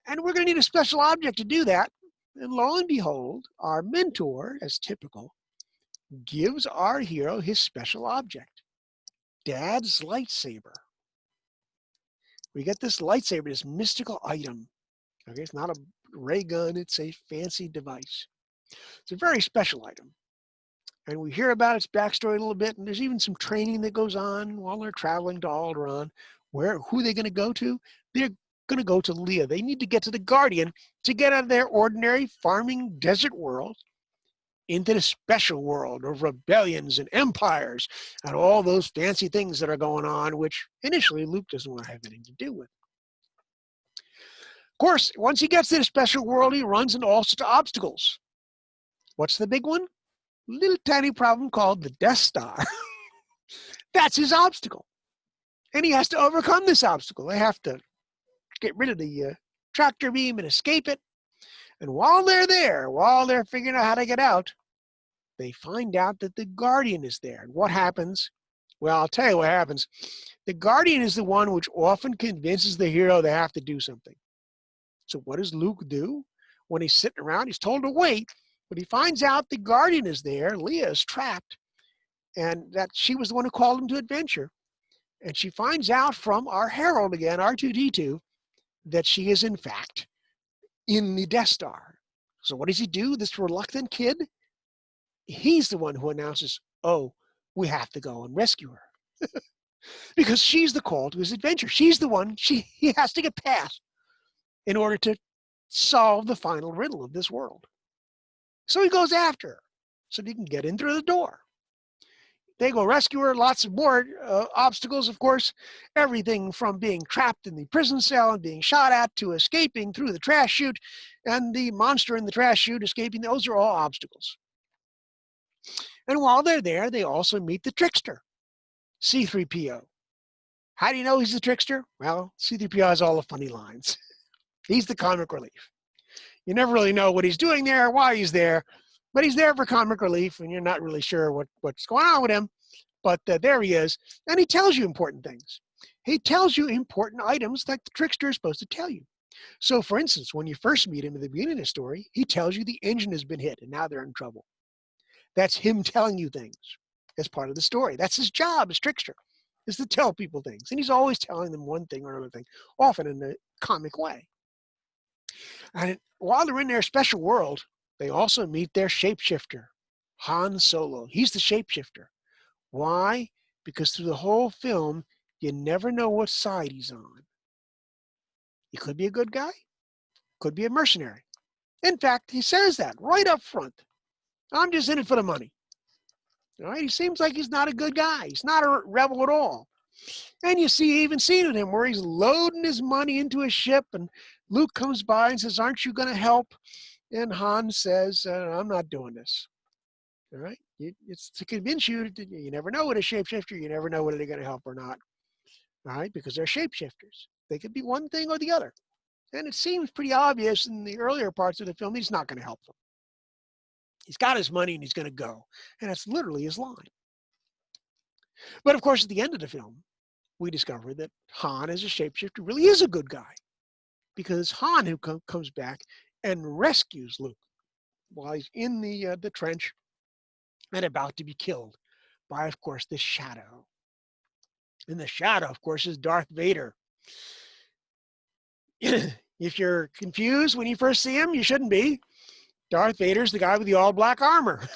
and we're going to need a special object to do that. And lo and behold, our mentor, as typical, gives our hero his special object, Dad's lightsaber. We get this lightsaber, this mystical item. Okay, it's not a ray gun, it's a fancy device. It's a very special item. And we hear about its backstory a little bit, and there's even some training that goes on while they're traveling to Alderaan. Who are they going to go to? They're going to go to Leia. They need to get to the Guardian to get out of their ordinary farming desert world into the special world of rebellions and empires and all those fancy things that are going on, which initially Luke doesn't want to have anything to do with. Of course, once he gets to the special world, he runs into all sorts of obstacles. What's the big one? Little tiny problem called the Death Star. That's his obstacle. And he has to overcome this obstacle. They have to get rid of the tractor beam and escape it. And while they're there, while they're figuring out how to get out, they find out that the Guardian is there. And what happens? Well, I'll tell you what happens. The Guardian is the one which often convinces the hero they have to do something. So what does Luke do? When he's sitting around, he's told to wait, but he finds out the Guardian is there. Leia is trapped, and that she was the one who called him to adventure. And she finds out from our herald again, R2-D2, that she is in fact in the Death Star. So what does he do, this reluctant kid? He's the one who announces, oh, we have to go and rescue her. Because she's the call to his adventure. She's the one he has to get past in order to solve the final riddle of this world. So he goes after her so he can get in through the door. They go rescue her, lots of more obstacles, of course. Everything from being trapped in the prison cell and being shot at to escaping through the trash chute and the monster in the trash chute escaping. Those are all obstacles. And while they're there, they also meet the trickster, C-3PO. How do you know he's the trickster? Well, C-3PO has all the funny lines. He's the comic relief. You never really know what he's doing there, why he's there, but he's there for comic relief, and you're not really sure what's going on with him. But there he is, and he tells you important things. He tells you important items that the trickster is supposed to tell you. So, for instance, when you first meet him at the beginning of the story, he tells you the engine has been hit, and now they're in trouble. That's him telling you things as part of the story. That's his job as trickster, is to tell people things. And he's always telling them one thing or another thing, often in a comic way. And while they're in their special world, they also meet their shapeshifter, Han Solo. He's the shapeshifter. Why? Because through the whole film, you never know what side he's on. He could be a good guy, could be a mercenary. In fact, he says that right up front. I'm just in it for the money. All right, he seems like he's not a good guy. He's not a rebel at all. And you see even scene with him where he's loading his money into a ship, and Luke comes by and says, "Aren't you going to help?" And Han says, "I'm not doing this." All right, it's to convince you that you never know with a shapeshifter. You never know whether they're going to help or not. All right, because they're shapeshifters. They could be one thing or the other. And it seems pretty obvious in the earlier parts of the film he's not going to help them. He's got his money and he's going to go. And that's literally his line. But of course, at the end of the film, we discover that Han as a shapeshifter really is a good guy. Because it's Han who comes back and rescues Luke while he's in the trench and about to be killed by, of course, the Shadow. And the Shadow, of course, is Darth Vader. If you're confused when you first see him, you shouldn't be. Darth Vader's the guy with the all-black armor.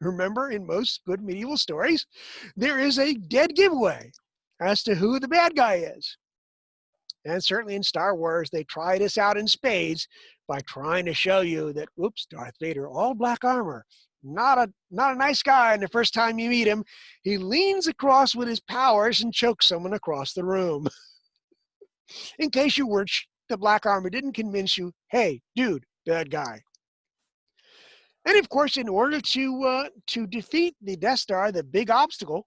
Remember, in most good medieval stories, there is a dead giveaway as to who the bad guy is. And certainly in Star Wars, they try this out in spades by trying to show you that, oops, Darth Vader, all black armor, not a nice guy. And the first time you meet him, he leans across with his powers and chokes someone across the room. In case you weren't, the black armor didn't convince you, hey, dude, bad guy. And of course, in order to defeat the Death Star, the big obstacle,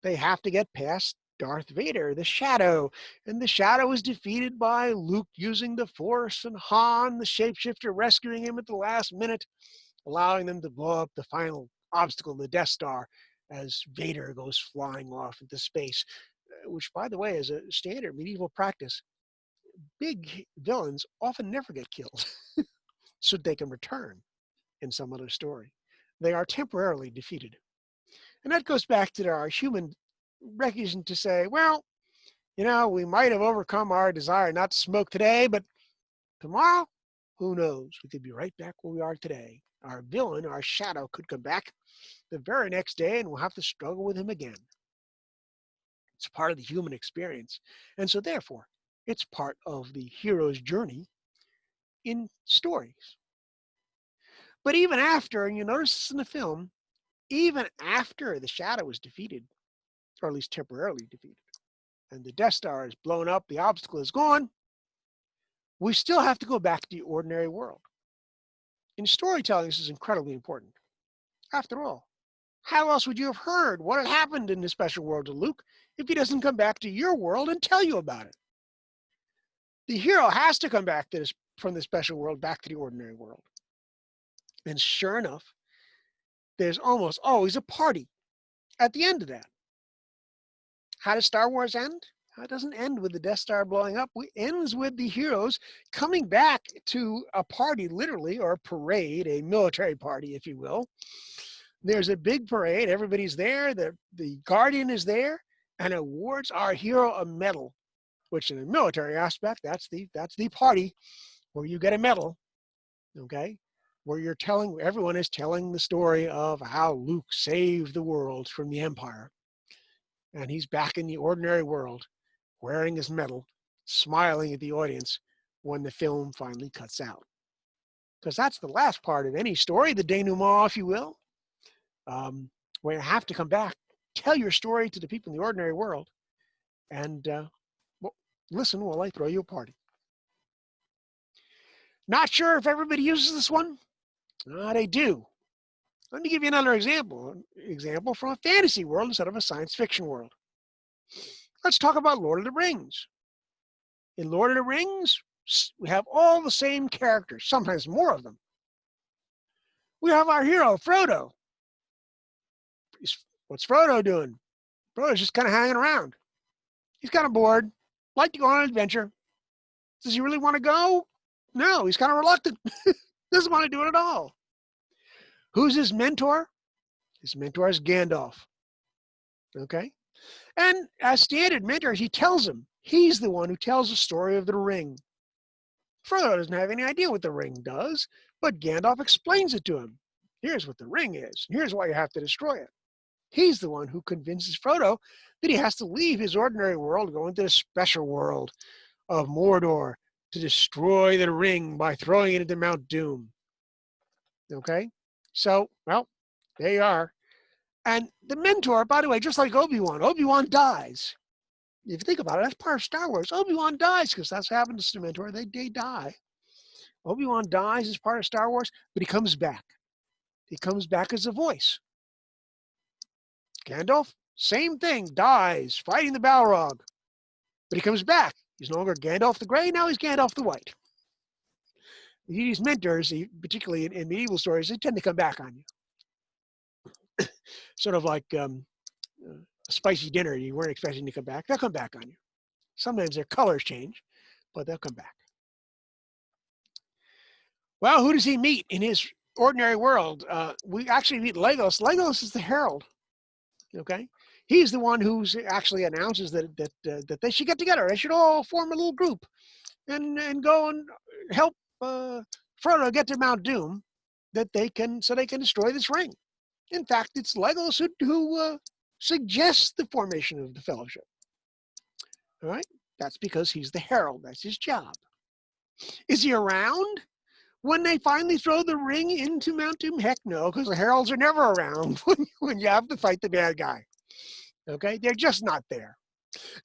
they have to get past Darth Vader, the Shadow. And the Shadow is defeated by Luke using the Force and Han, the shapeshifter, rescuing him at the last minute, allowing them to blow up the final obstacle, the Death Star, as Vader goes flying off into space, which, by the way, is a standard medieval practice. Big villains often never get killed so they can return in some other story. They are temporarily defeated. And that goes back to our human recognition to say, well, we might have overcome our desire not to smoke today, but tomorrow, who knows? We could be right back where we are today. Our villain, our Shadow, could come back the very next day and we'll have to struggle with him again. It's part of the human experience. And so therefore, it's part of the hero's journey in stories. But even after, and you notice this in the film, even after the Shadow is defeated, or at least temporarily defeated, and the Death Star is blown up, the obstacle is gone, we still have to go back to the ordinary world. In storytelling, this is incredibly important. After all, how else would you have heard what had happened in the special world to Luke if he doesn't come back to your world and tell you about it? The hero has to come back to from the special world back to the ordinary world. And sure enough, there's almost always a party at the end of that. How does Star Wars end? It doesn't end with the Death Star blowing up. It ends with the heroes coming back to a party, literally, or a parade, a military party, if you will. There's a big parade. Everybody's there. The Guardian is there and awards our hero a medal, which in the military aspect, that's the party where you get a medal, okay? Where everyone is telling the story of how Luke saved the world from the Empire. And he's back in the ordinary world, wearing his medal, smiling at the audience when the film finally cuts out. Because that's the last part of any story, the denouement, if you will, where you have to come back, tell your story to the people in the ordinary world, and listen while I throw you a party. Not sure if everybody uses this one. They do. Let me give you another example from a fantasy world instead of a science fiction world. Let's talk about Lord of the Rings. In Lord of the Rings, we have all the same characters, sometimes more of them. We have our hero, Frodo. What's Frodo doing? Frodo's just kind of hanging around. He's kind of bored, like to go on an adventure. Does he really want to go? No, he's kind of reluctant. Doesn't want to do it at all. Who's his mentor? His mentor is Gandalf. Okay? And as standard mentor, he tells him, he's the one who tells the story of the ring. Frodo doesn't have any idea what the ring does, but Gandalf explains it to him. Here's what the ring is. Here's why you have to destroy it. He's the one who convinces Frodo that he has to leave his ordinary world, go into the special world of Mordor to destroy the ring by throwing it into Mount Doom. Okay? So, well, there you are. And the mentor, by the way, just like Obi-Wan dies. If you think about it, that's part of Star Wars. Obi-Wan dies because that's what happens to the mentor. They die. Obi-Wan dies as part of Star Wars, but he comes back. He comes back as a voice. Gandalf, same thing, dies fighting the Balrog, but he comes back. He's no longer Gandalf the Grey, now he's Gandalf the White. These mentors, particularly in medieval stories, they tend to come back on you. Sort of like a spicy dinner you weren't expecting to come back. They'll come back on you. Sometimes their colors change, but they'll come back. Well, who does he meet in his ordinary world? We actually meet Legolas. Legolas is the herald. Okay, he's the one who actually announces that they should get together. They should all form a little group and go and help Frodo get to Mount Doom, so they can destroy this ring. In fact, it's Legolas who suggests the formation of the Fellowship. All right, that's because he's the herald. That's his job. Is he around when they finally throw the ring into Mount Doom? Heck no, because the heralds are never around when you have to fight the bad guy. Okay, they're just not there.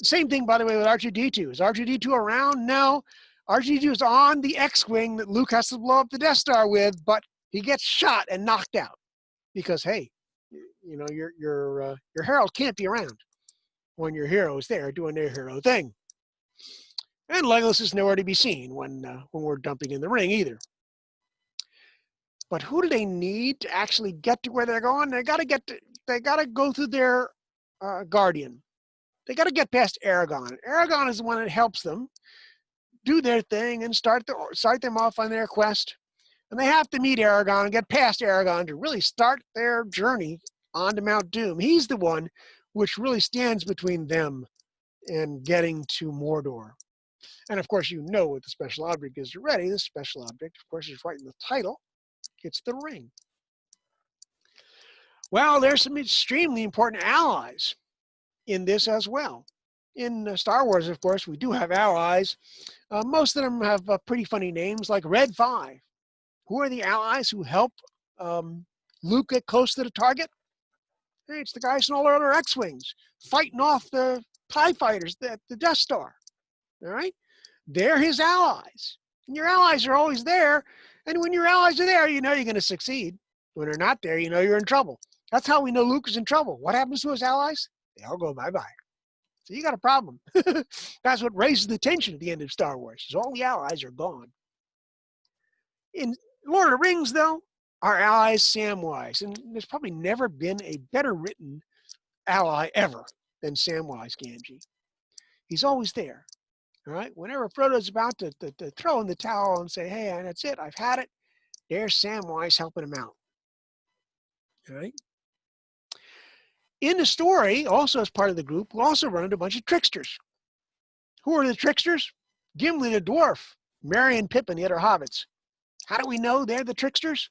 Same thing, by the way, with R2-D2. Is R2-D2 around? No. R2-D2 is on the X-Wing that Luke has to blow up the Death Star with, but he gets shot and knocked out because, hey, you know, your herald can't be around when your hero is there doing their hero thing. And Legolas is nowhere to be seen when we're dumping in the ring either. But who do they need to actually get to where they're going? They got to go through their guardian. They got to get past Aragorn. Aragorn is the one that helps them do their thing and start them off on their quest. And they have to meet Aragorn and get past Aragorn to really start their journey onto Mount Doom. He's the one which really stands between them and getting to Mordor. And of course, you know what the special object is already. The special object, of course, is right in the title. It's the ring. Well, there's some extremely important allies in this as well. In Star Wars, of course, we do have allies. Most of them have pretty funny names like Red 5. Who are the allies who help Luke get close to the target? Hey, it's the guys in all their other X-Wings fighting off the TIE fighters at the Death Star. All right? They're his allies. And your allies are always there. And when your allies are there, you know you're going to succeed. When they're not there, you know you're in trouble. That's how we know Luke is in trouble. What happens to his allies? They all go bye-bye. So you got a problem. That's what raises the tension at the end of Star Wars, is all the allies are gone. In Lord of the Rings, though, our ally is Samwise. And there's probably never been a better written ally ever than Samwise Gamgee. He's always there. All right, whenever Frodo's about to throw in the towel and say, hey, that's it, I've had it, there's Samwise helping him out. All right. In the story, also as part of the group, we'll also run into a bunch of tricksters. Who are the tricksters? Gimli the dwarf, Merry and Pippin, the other hobbits. How do we know they're the tricksters?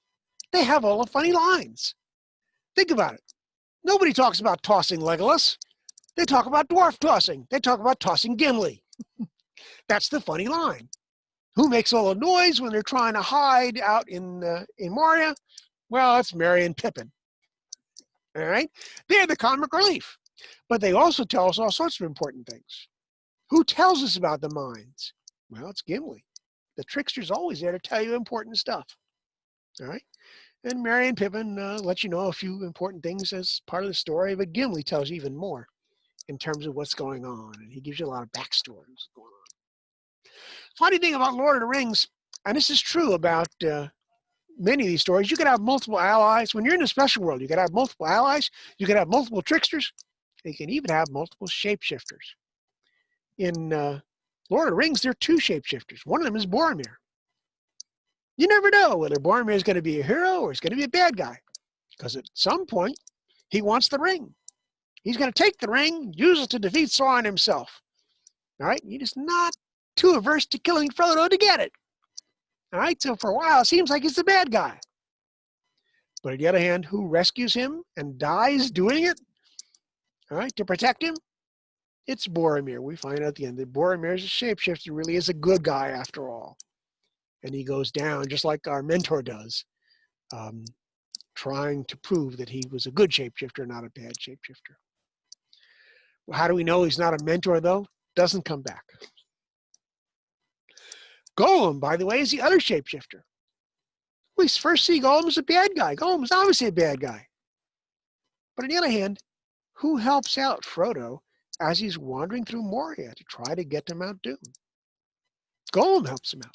They have all the funny lines. Think about it. Nobody talks about tossing Legolas. They talk about dwarf tossing. They talk about tossing Gimli. That's the funny line. Who makes all the noise when they're trying to hide out in Moria? Well, that's Merry and Pippin. All right? They're the comic relief. But they also tell us all sorts of important things. Who tells us about the mines? Well, it's Gimli. The trickster's always there to tell you important stuff. All right? And Merry and Pippin let you know a few important things as part of the story, but Gimli tells you even more in terms of what's going on. And he gives you a lot of backstory what's going on. Funny thing about Lord of the Rings, and this is true about many of these stories, you can have multiple allies. When you're in the special world, you can have multiple allies. You can have multiple tricksters. You can even have multiple shapeshifters. In Lord of the Rings, there are two shapeshifters. One of them is Boromir. You never know whether Boromir is going to be a hero or he's going to be a bad guy. Because at some point, he wants the ring. He's going to take the ring, use it to defeat Sauron himself. All right? He is not too averse to killing Frodo to get it. All right, so for a while, it seems like he's the bad guy. But on the other hand, who rescues him and dies doing it, all right, to protect him? It's Boromir. We find out at the end that Boromir is a shapeshifter, really is a good guy after all. And he goes down just like our mentor does, trying to prove that he was a good shapeshifter, not a bad shapeshifter. Well, how do we know he's not a mentor, though? Doesn't come back. Gollum, by the way, is the other shapeshifter. We first see Gollum as a bad guy. Gollum is obviously a bad guy. But on the other hand, who helps out Frodo as he's wandering through Moria to try to get to Mount Doom? Gollum helps him out.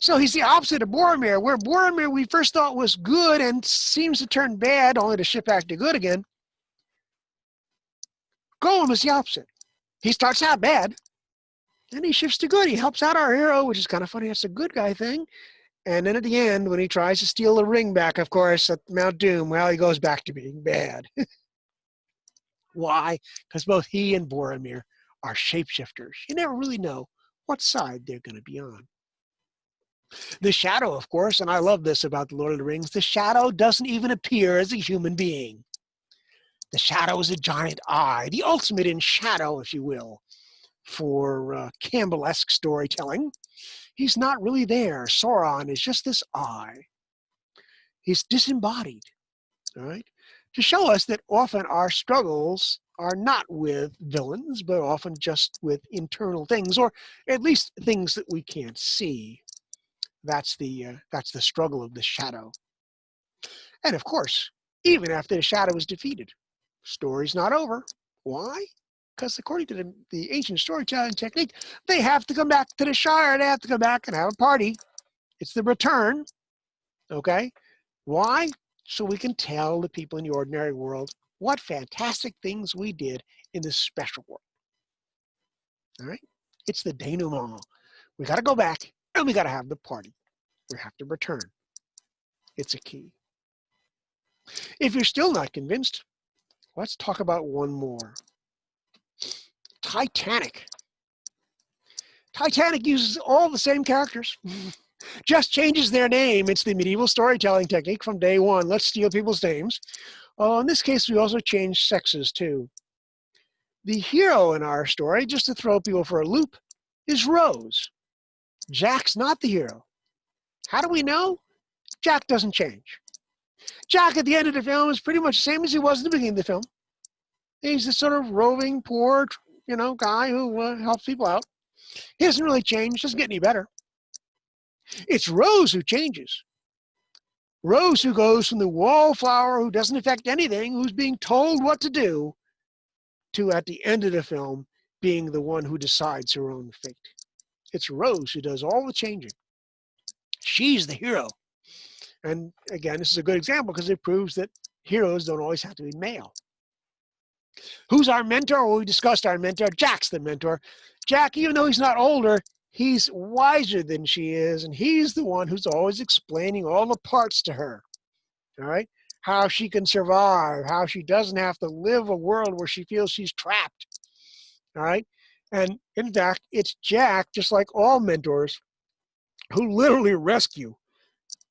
So he's the opposite of Boromir, where Boromir we first thought was good and seems to turn bad only to shift back to good again. Gollum is the opposite. He starts out bad, and he shifts to good. He helps out our hero, which is kind of funny. That's a good guy thing. And then at the end, when he tries to steal the ring back, of course, at Mount Doom, well, he goes back to being bad. Why? Because both he and Boromir are shapeshifters. You never really know what side they're going to be on. The Shadow, of course, and I love this about the Lord of the Rings, the Shadow doesn't even appear as a human being. The Shadow is a giant eye, the ultimate in shadow, if you will, for Campbell-esque storytelling. He's not really there. Sauron is just this eye. He's disembodied, all right? To show us that often our struggles are not with villains, but often just with internal things, or at least things that we can't see. That's the struggle of the Shadow. And of course, even after the Shadow is defeated, story's not over. Why? Because according to the ancient storytelling technique, they have to come back to the Shire. They have to come back and have a party. It's the return, okay? Why? So we can tell the people in the ordinary world what fantastic things we did in this special world. All right? It's the denouement. We got to go back and we got to have the party. We have to return. It's a key. If you're still not convinced, let's talk about one more. Titanic. Titanic uses all the same characters, just changes their name. It's the medieval storytelling technique from day one. Let's steal people's names. In this case, we also change sexes too. The hero in our story, just to throw people for a loop, is Rose. Jack's not the hero. How do we know? Jack doesn't change. Jack at the end of the film is pretty much the same as he was at the beginning of the film. He's this sort of roving, poor, guy who helps people out. He doesn't really change, doesn't get any better. It's Rose who changes. Rose who goes from the wallflower who doesn't affect anything, who's being told what to do, to at the end of the film being the one who decides her own fate. It's Rose who does all the changing. She's the hero. And again, this is a good example because it proves that heroes don't always have to be male. Who's our mentor? Well, we discussed our mentor. Jack's the mentor. Jack, even though he's not older, he's wiser than she is, and he's the one who's always explaining all the parts to her, all right? How she can survive, how she doesn't have to live a world where she feels she's trapped, all right? And in fact, it's Jack, just like all mentors, who literally rescue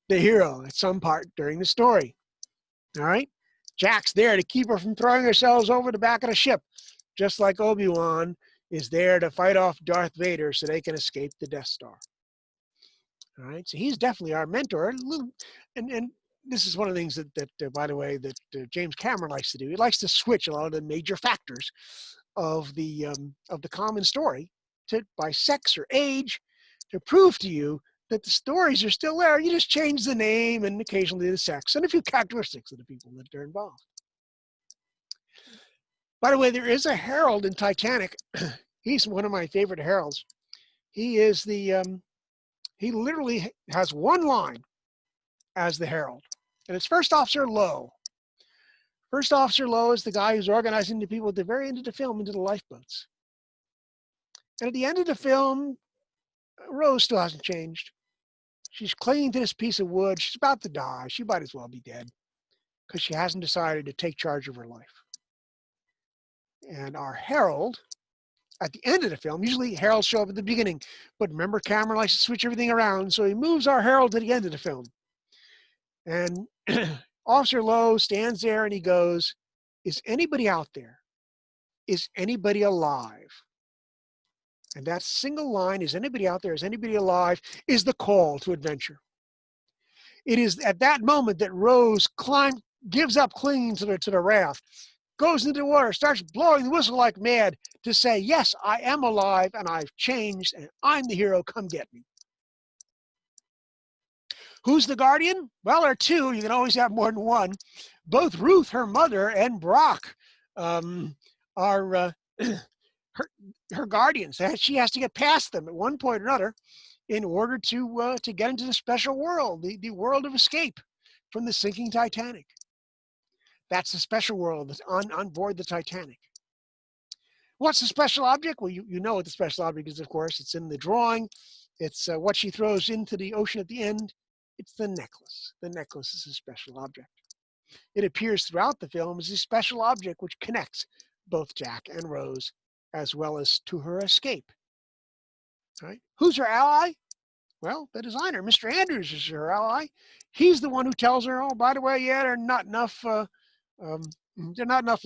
the hero at some part during the story, all right? Jack's there to keep her from throwing herself over the back of the ship, just like Obi-Wan is there to fight off Darth Vader so they can escape the Death Star. All right, so he's definitely our mentor. And this is one of the things that by the way, that James Cameron likes to do. He likes to switch a lot of the major factors of the common story by sex or age to prove to you that the stories are still there. You just change the name and occasionally the sex and a few characteristics of the people that are involved. By the way, there is a herald in Titanic. He's one of my favorite heralds. He is he literally has one line as the herald, and it's First Officer Lowe. First Officer Lowe is the guy who's organizing the people at the very end of the film into the lifeboats. And at the end of the film, Rose still hasn't changed. She's clinging to this piece of wood. She's about to die. She might as well be dead because she hasn't decided to take charge of her life. And our herald at the end of the film. Usually heralds show up at the beginning, but remember Cameron likes to switch everything around, so he moves our herald to the end of the film. And Officer Lowe stands there and he goes, "Is anybody out there? Is anybody alive?" And that single line, "Is anybody out there? Is anybody alive?" is the call to adventure. It is at that moment that Rose gives up clinging to the raft, goes into the water, starts blowing the whistle like mad to say, "Yes, I am alive and I've changed and I'm the hero. Come get me." Who's the guardian? Well, there are two. You can always have more than one. Both Ruth, her mother, and Brock are her guardians. She has to get past them at one point or another in order to get into the special world, the world of escape from the sinking Titanic. That's the special world that's on board the Titanic. What's the special object? Well, you know what the special object is, of course. It's in the drawing. It's what she throws into the ocean at the end. It's the necklace. The necklace is a special object. It appears throughout the film as a special object which connects both Jack and Rose, as well as to her escape. Right? Who's her ally? Well, the designer, Mr. Andrews, is her ally. He's the one who tells her, "Oh, by the way, yeah, there are not enough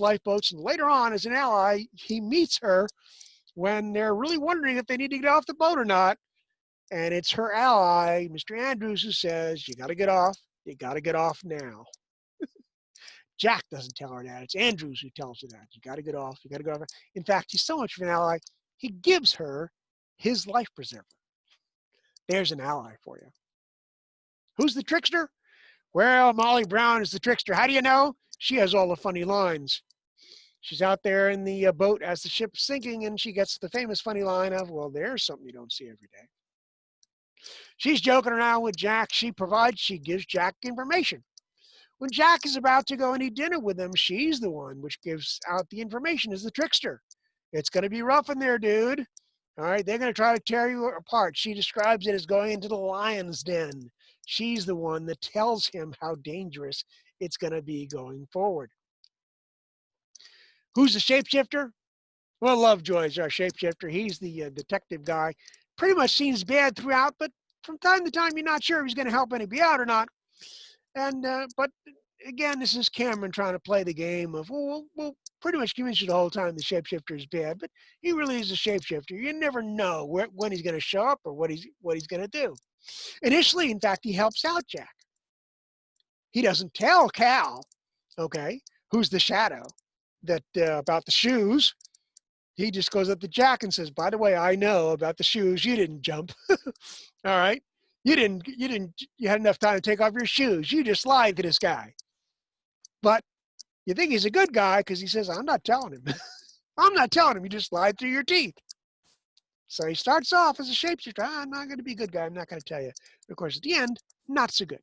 lifeboats." And later on, as an ally, he meets her when they're really wondering if they need to get off the boat or not. And it's her ally, Mr. Andrews, who says, "You got to get off. You got to get off now." Jack doesn't tell her that. It's Andrews who tells her that. "You got to get off. You got to get off." In fact, he's so much of an ally, he gives her his life preserver. There's an ally for you. Who's the trickster? Well, Molly Brown is the trickster. How do you know? She has all the funny lines. She's out there in the boat as the ship's sinking, and she gets the famous funny line of, "Well, there's something you don't see every day." She's joking around with Jack. She gives Jack information. When Jack is about to go and eat dinner with him, she's the one which gives out the information as the trickster. "It's going to be rough in there, dude. All right, they're going to try to tear you apart." She describes it as going into the lion's den. She's the one that tells him how dangerous it's going to be going forward. Who's the shapeshifter? Well, Lovejoy is our shapeshifter. He's the detective guy. Pretty much seems bad throughout, but from time to time, you're not sure if he's going to help anybody out or not. And but again, this is Cameron trying to play the game of, well, pretty much convince you the whole time the shapeshifter is bad, but he really is a shapeshifter. You never know when he's going to show up or what he's going to do. Initially, in fact, he helps out Jack. He doesn't tell Cal, okay, who's the shadow, that about the shoes. He just goes up to Jack and says, "By the way, I know about the shoes. You didn't jump. All right. You had enough time to take off your shoes. You just lied to this guy." But you think he's a good guy because he says, "I'm not telling him." "I'm not telling him. You just lied through your teeth." So he starts off as a shapeshifter. "I'm not going to be a good guy. I'm not going to tell you." Of course, at the end, not so good.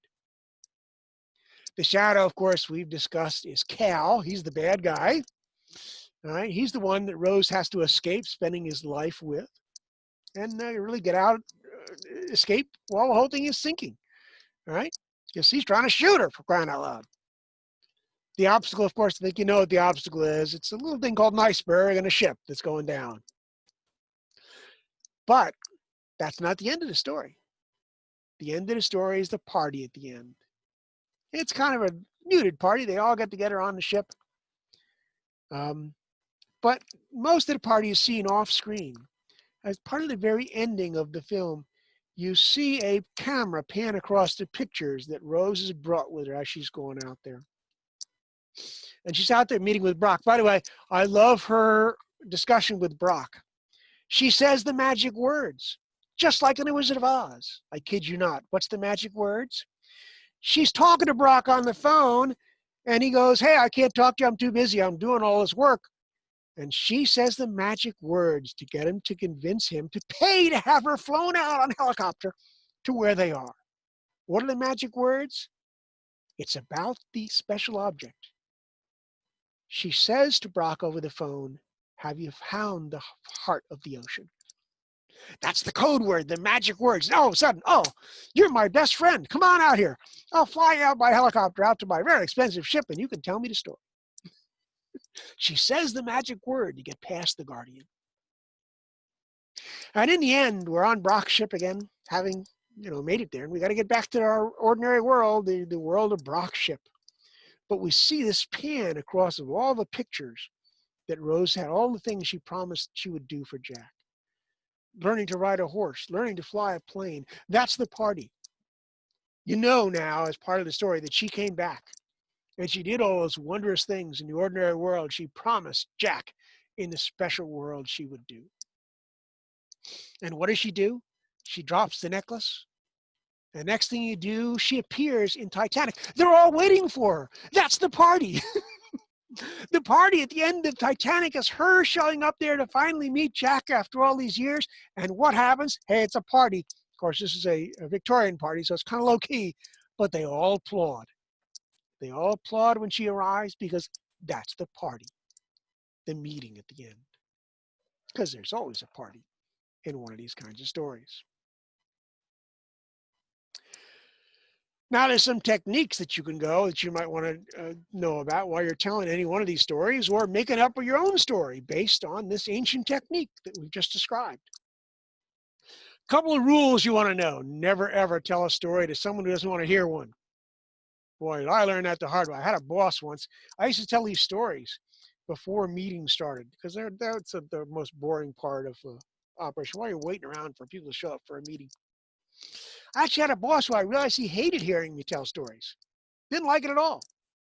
The shadow, of course, we've discussed is Cal. He's the bad guy. All right. He's the one that Rose has to escape spending his life with and really get out, escape while the whole thing is sinking. All right. Because he's trying to shoot her, for crying out loud. The obstacle, of course, I think you know what the obstacle is. It's a little thing called an iceberg and a ship that's going down. But that's not the end of the story. The end of the story is the party at the end. It's kind of a muted party. They all get together on the ship. But most of the party is seen off screen. As part of the very ending of the film, you see a camera pan across the pictures that Rose has brought with her as she's going out there. And she's out there meeting with Brock. By the way, I love her discussion with Brock. She says the magic words, just like in The Wizard of Oz. I kid you not. What's the magic words? She's talking to Brock on the phone, and he goes, "Hey, I can't talk to you. I'm too busy. I'm doing all this work." And she says the magic words to get him to convince him to pay to have her flown out on a helicopter to where they are. What are the magic words? It's about the special object. She says to Brock over the phone, "Have you found the heart of the ocean?" That's the code word, the magic words. And all of a sudden, "Oh, you're my best friend. Come on out here. I'll fly you out by helicopter out to my very expensive ship and you can tell me the story." She says the magic word to get past the guardian. And in the end, we're on Brock's ship again, having made it there. And we got to get back to our ordinary world, the world of Brock's ship. But we see this pan across of all the pictures that Rose had, all the things she promised she would do for Jack. Learning to ride a horse, learning to fly a plane. That's the party. You know now, as part of the story, that she came back and she did all those wondrous things in the ordinary world she promised Jack in the special world she would do. And what does she do? She drops the necklace. The next thing you do, she appears in Titanic. They're all waiting for her. That's the party. The party at the end of Titanic is her showing up there to finally meet Jack after all these years. And what happens? Hey, it's a party. Of course, this is a Victorian party, so it's kind of low key, but they all applaud. They all applaud when she arrives because that's the party, the meeting at the end. Because there's always a party in one of these kinds of stories. Now, there's some techniques that you can go that you might want to know about while you're telling any one of these stories, or making up your own story based on this ancient technique that we've just described. A couple of rules you want to know. Never, ever tell a story to someone who doesn't want to hear one. Boy, I learned that the hard way. I had a boss once. I used to tell these stories before meetings started because that's the most boring part of operation. While you're waiting around for people to show up for a meeting. I actually had a boss who I realized he hated hearing me tell stories. Didn't like it at all.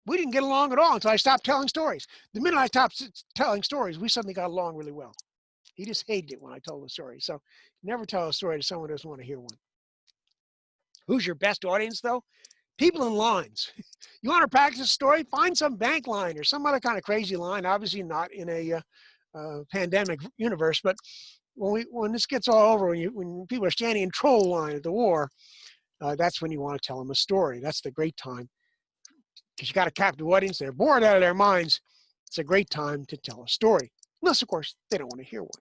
We didn't get along at all until I stopped telling stories. The minute I stopped telling stories, we suddenly got along really well. He just hated it when I told a story. So never tell a story to someone who doesn't want to hear one. Who's your best audience, though? People in lines. You want to practice a story? Find some bank line or some other kind of crazy line. Obviously not in a pandemic universe, but when this gets all over, when people are standing in troll line at the war, that's when you want to tell them a story. That's the great time because you got a captive audience. They're bored out of their minds. It's a great time to tell a story. Unless, of course, they don't want to hear one.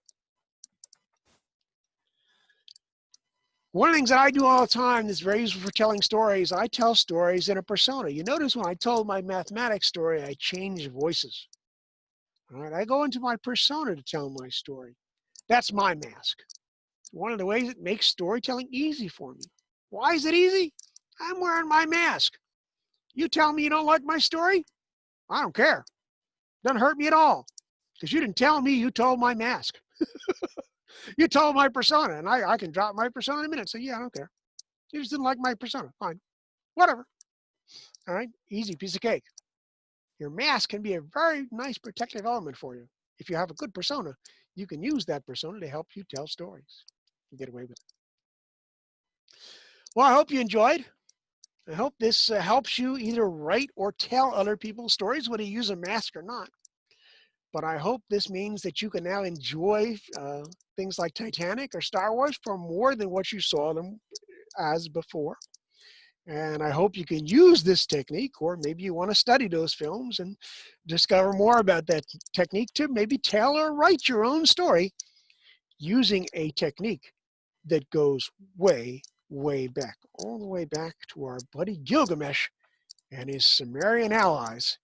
One of the things that I do all the time that's very useful for telling stories, I tell stories in a persona. You notice when I told my mathematics story, I changed voices. All right, I go into my persona to tell my story. That's my mask. One of the ways it makes storytelling easy for me. Why is it easy? I'm wearing my mask. You tell me you don't like my story? I don't care. Doesn't hurt me at all. Because you didn't tell me, you told my mask. You told my persona, and I can drop my persona in a minute. So yeah, I don't care. You just didn't like my persona. Fine. Whatever. All right? Easy piece of cake. Your mask can be a very nice protective element for you. If you have a good persona, you can use that persona to help you tell stories and get away with it. Well, I hope you enjoyed. I hope this helps you either write or tell other people's stories, whether you use a mask or not. But I hope this means that you can now enjoy things like Titanic or Star Wars for more than what you saw them as before. And I hope you can use this technique, or maybe you want to study those films and discover more about that technique to maybe tell or write your own story using a technique that goes way, way back, all the way back to our buddy Gilgamesh and his Sumerian allies,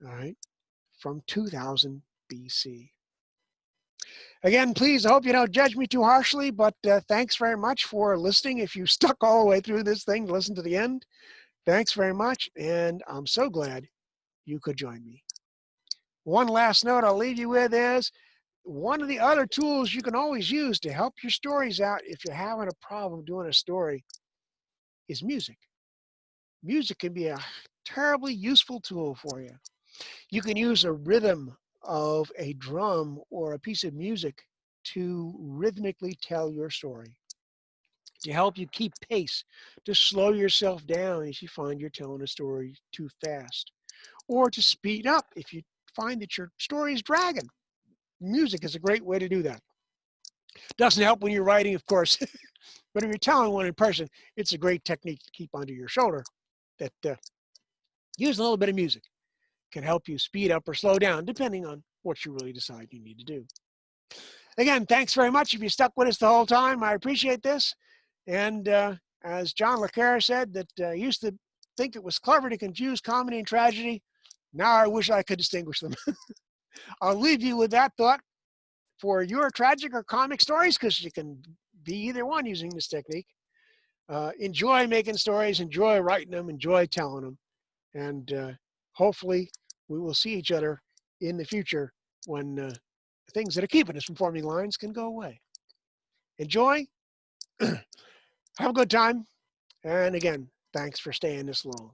all right, from 2000 BC. Again, please, I hope you don't judge me too harshly, but thanks very much for listening. If you stuck all the way through this thing to listen to the end, thanks very much, and I'm so glad you could join me. One last note I'll leave you with is one of the other tools you can always use to help your stories out if you're having a problem doing a story is music. Music can be a terribly useful tool for you. You can use a rhythm of a drum or a piece of music to rhythmically tell your story, to help you keep pace, to slow yourself down if you find you're telling a story too fast, or to speed up if you find that your story is dragging. Music is a great way to do that. Doesn't help when you're writing, of course, but if you're telling one in person, it's a great technique to keep under your shoulder that using a little bit of music can help you speed up or slow down, depending on what you really decide you need to do. Again, thanks very much. If you stuck with us the whole time, I appreciate this. And as John le Carre said, that used to think it was clever to confuse comedy and tragedy. Now I wish I could distinguish them. I'll leave you with that thought. for your tragic or comic stories, because you can be either one using this technique. Enjoy making stories, enjoy writing them, enjoy telling them, and hopefully we will see each other in the future when things that are keeping us from forming lines can go away. Enjoy, have a good time, and again, thanks for staying this long.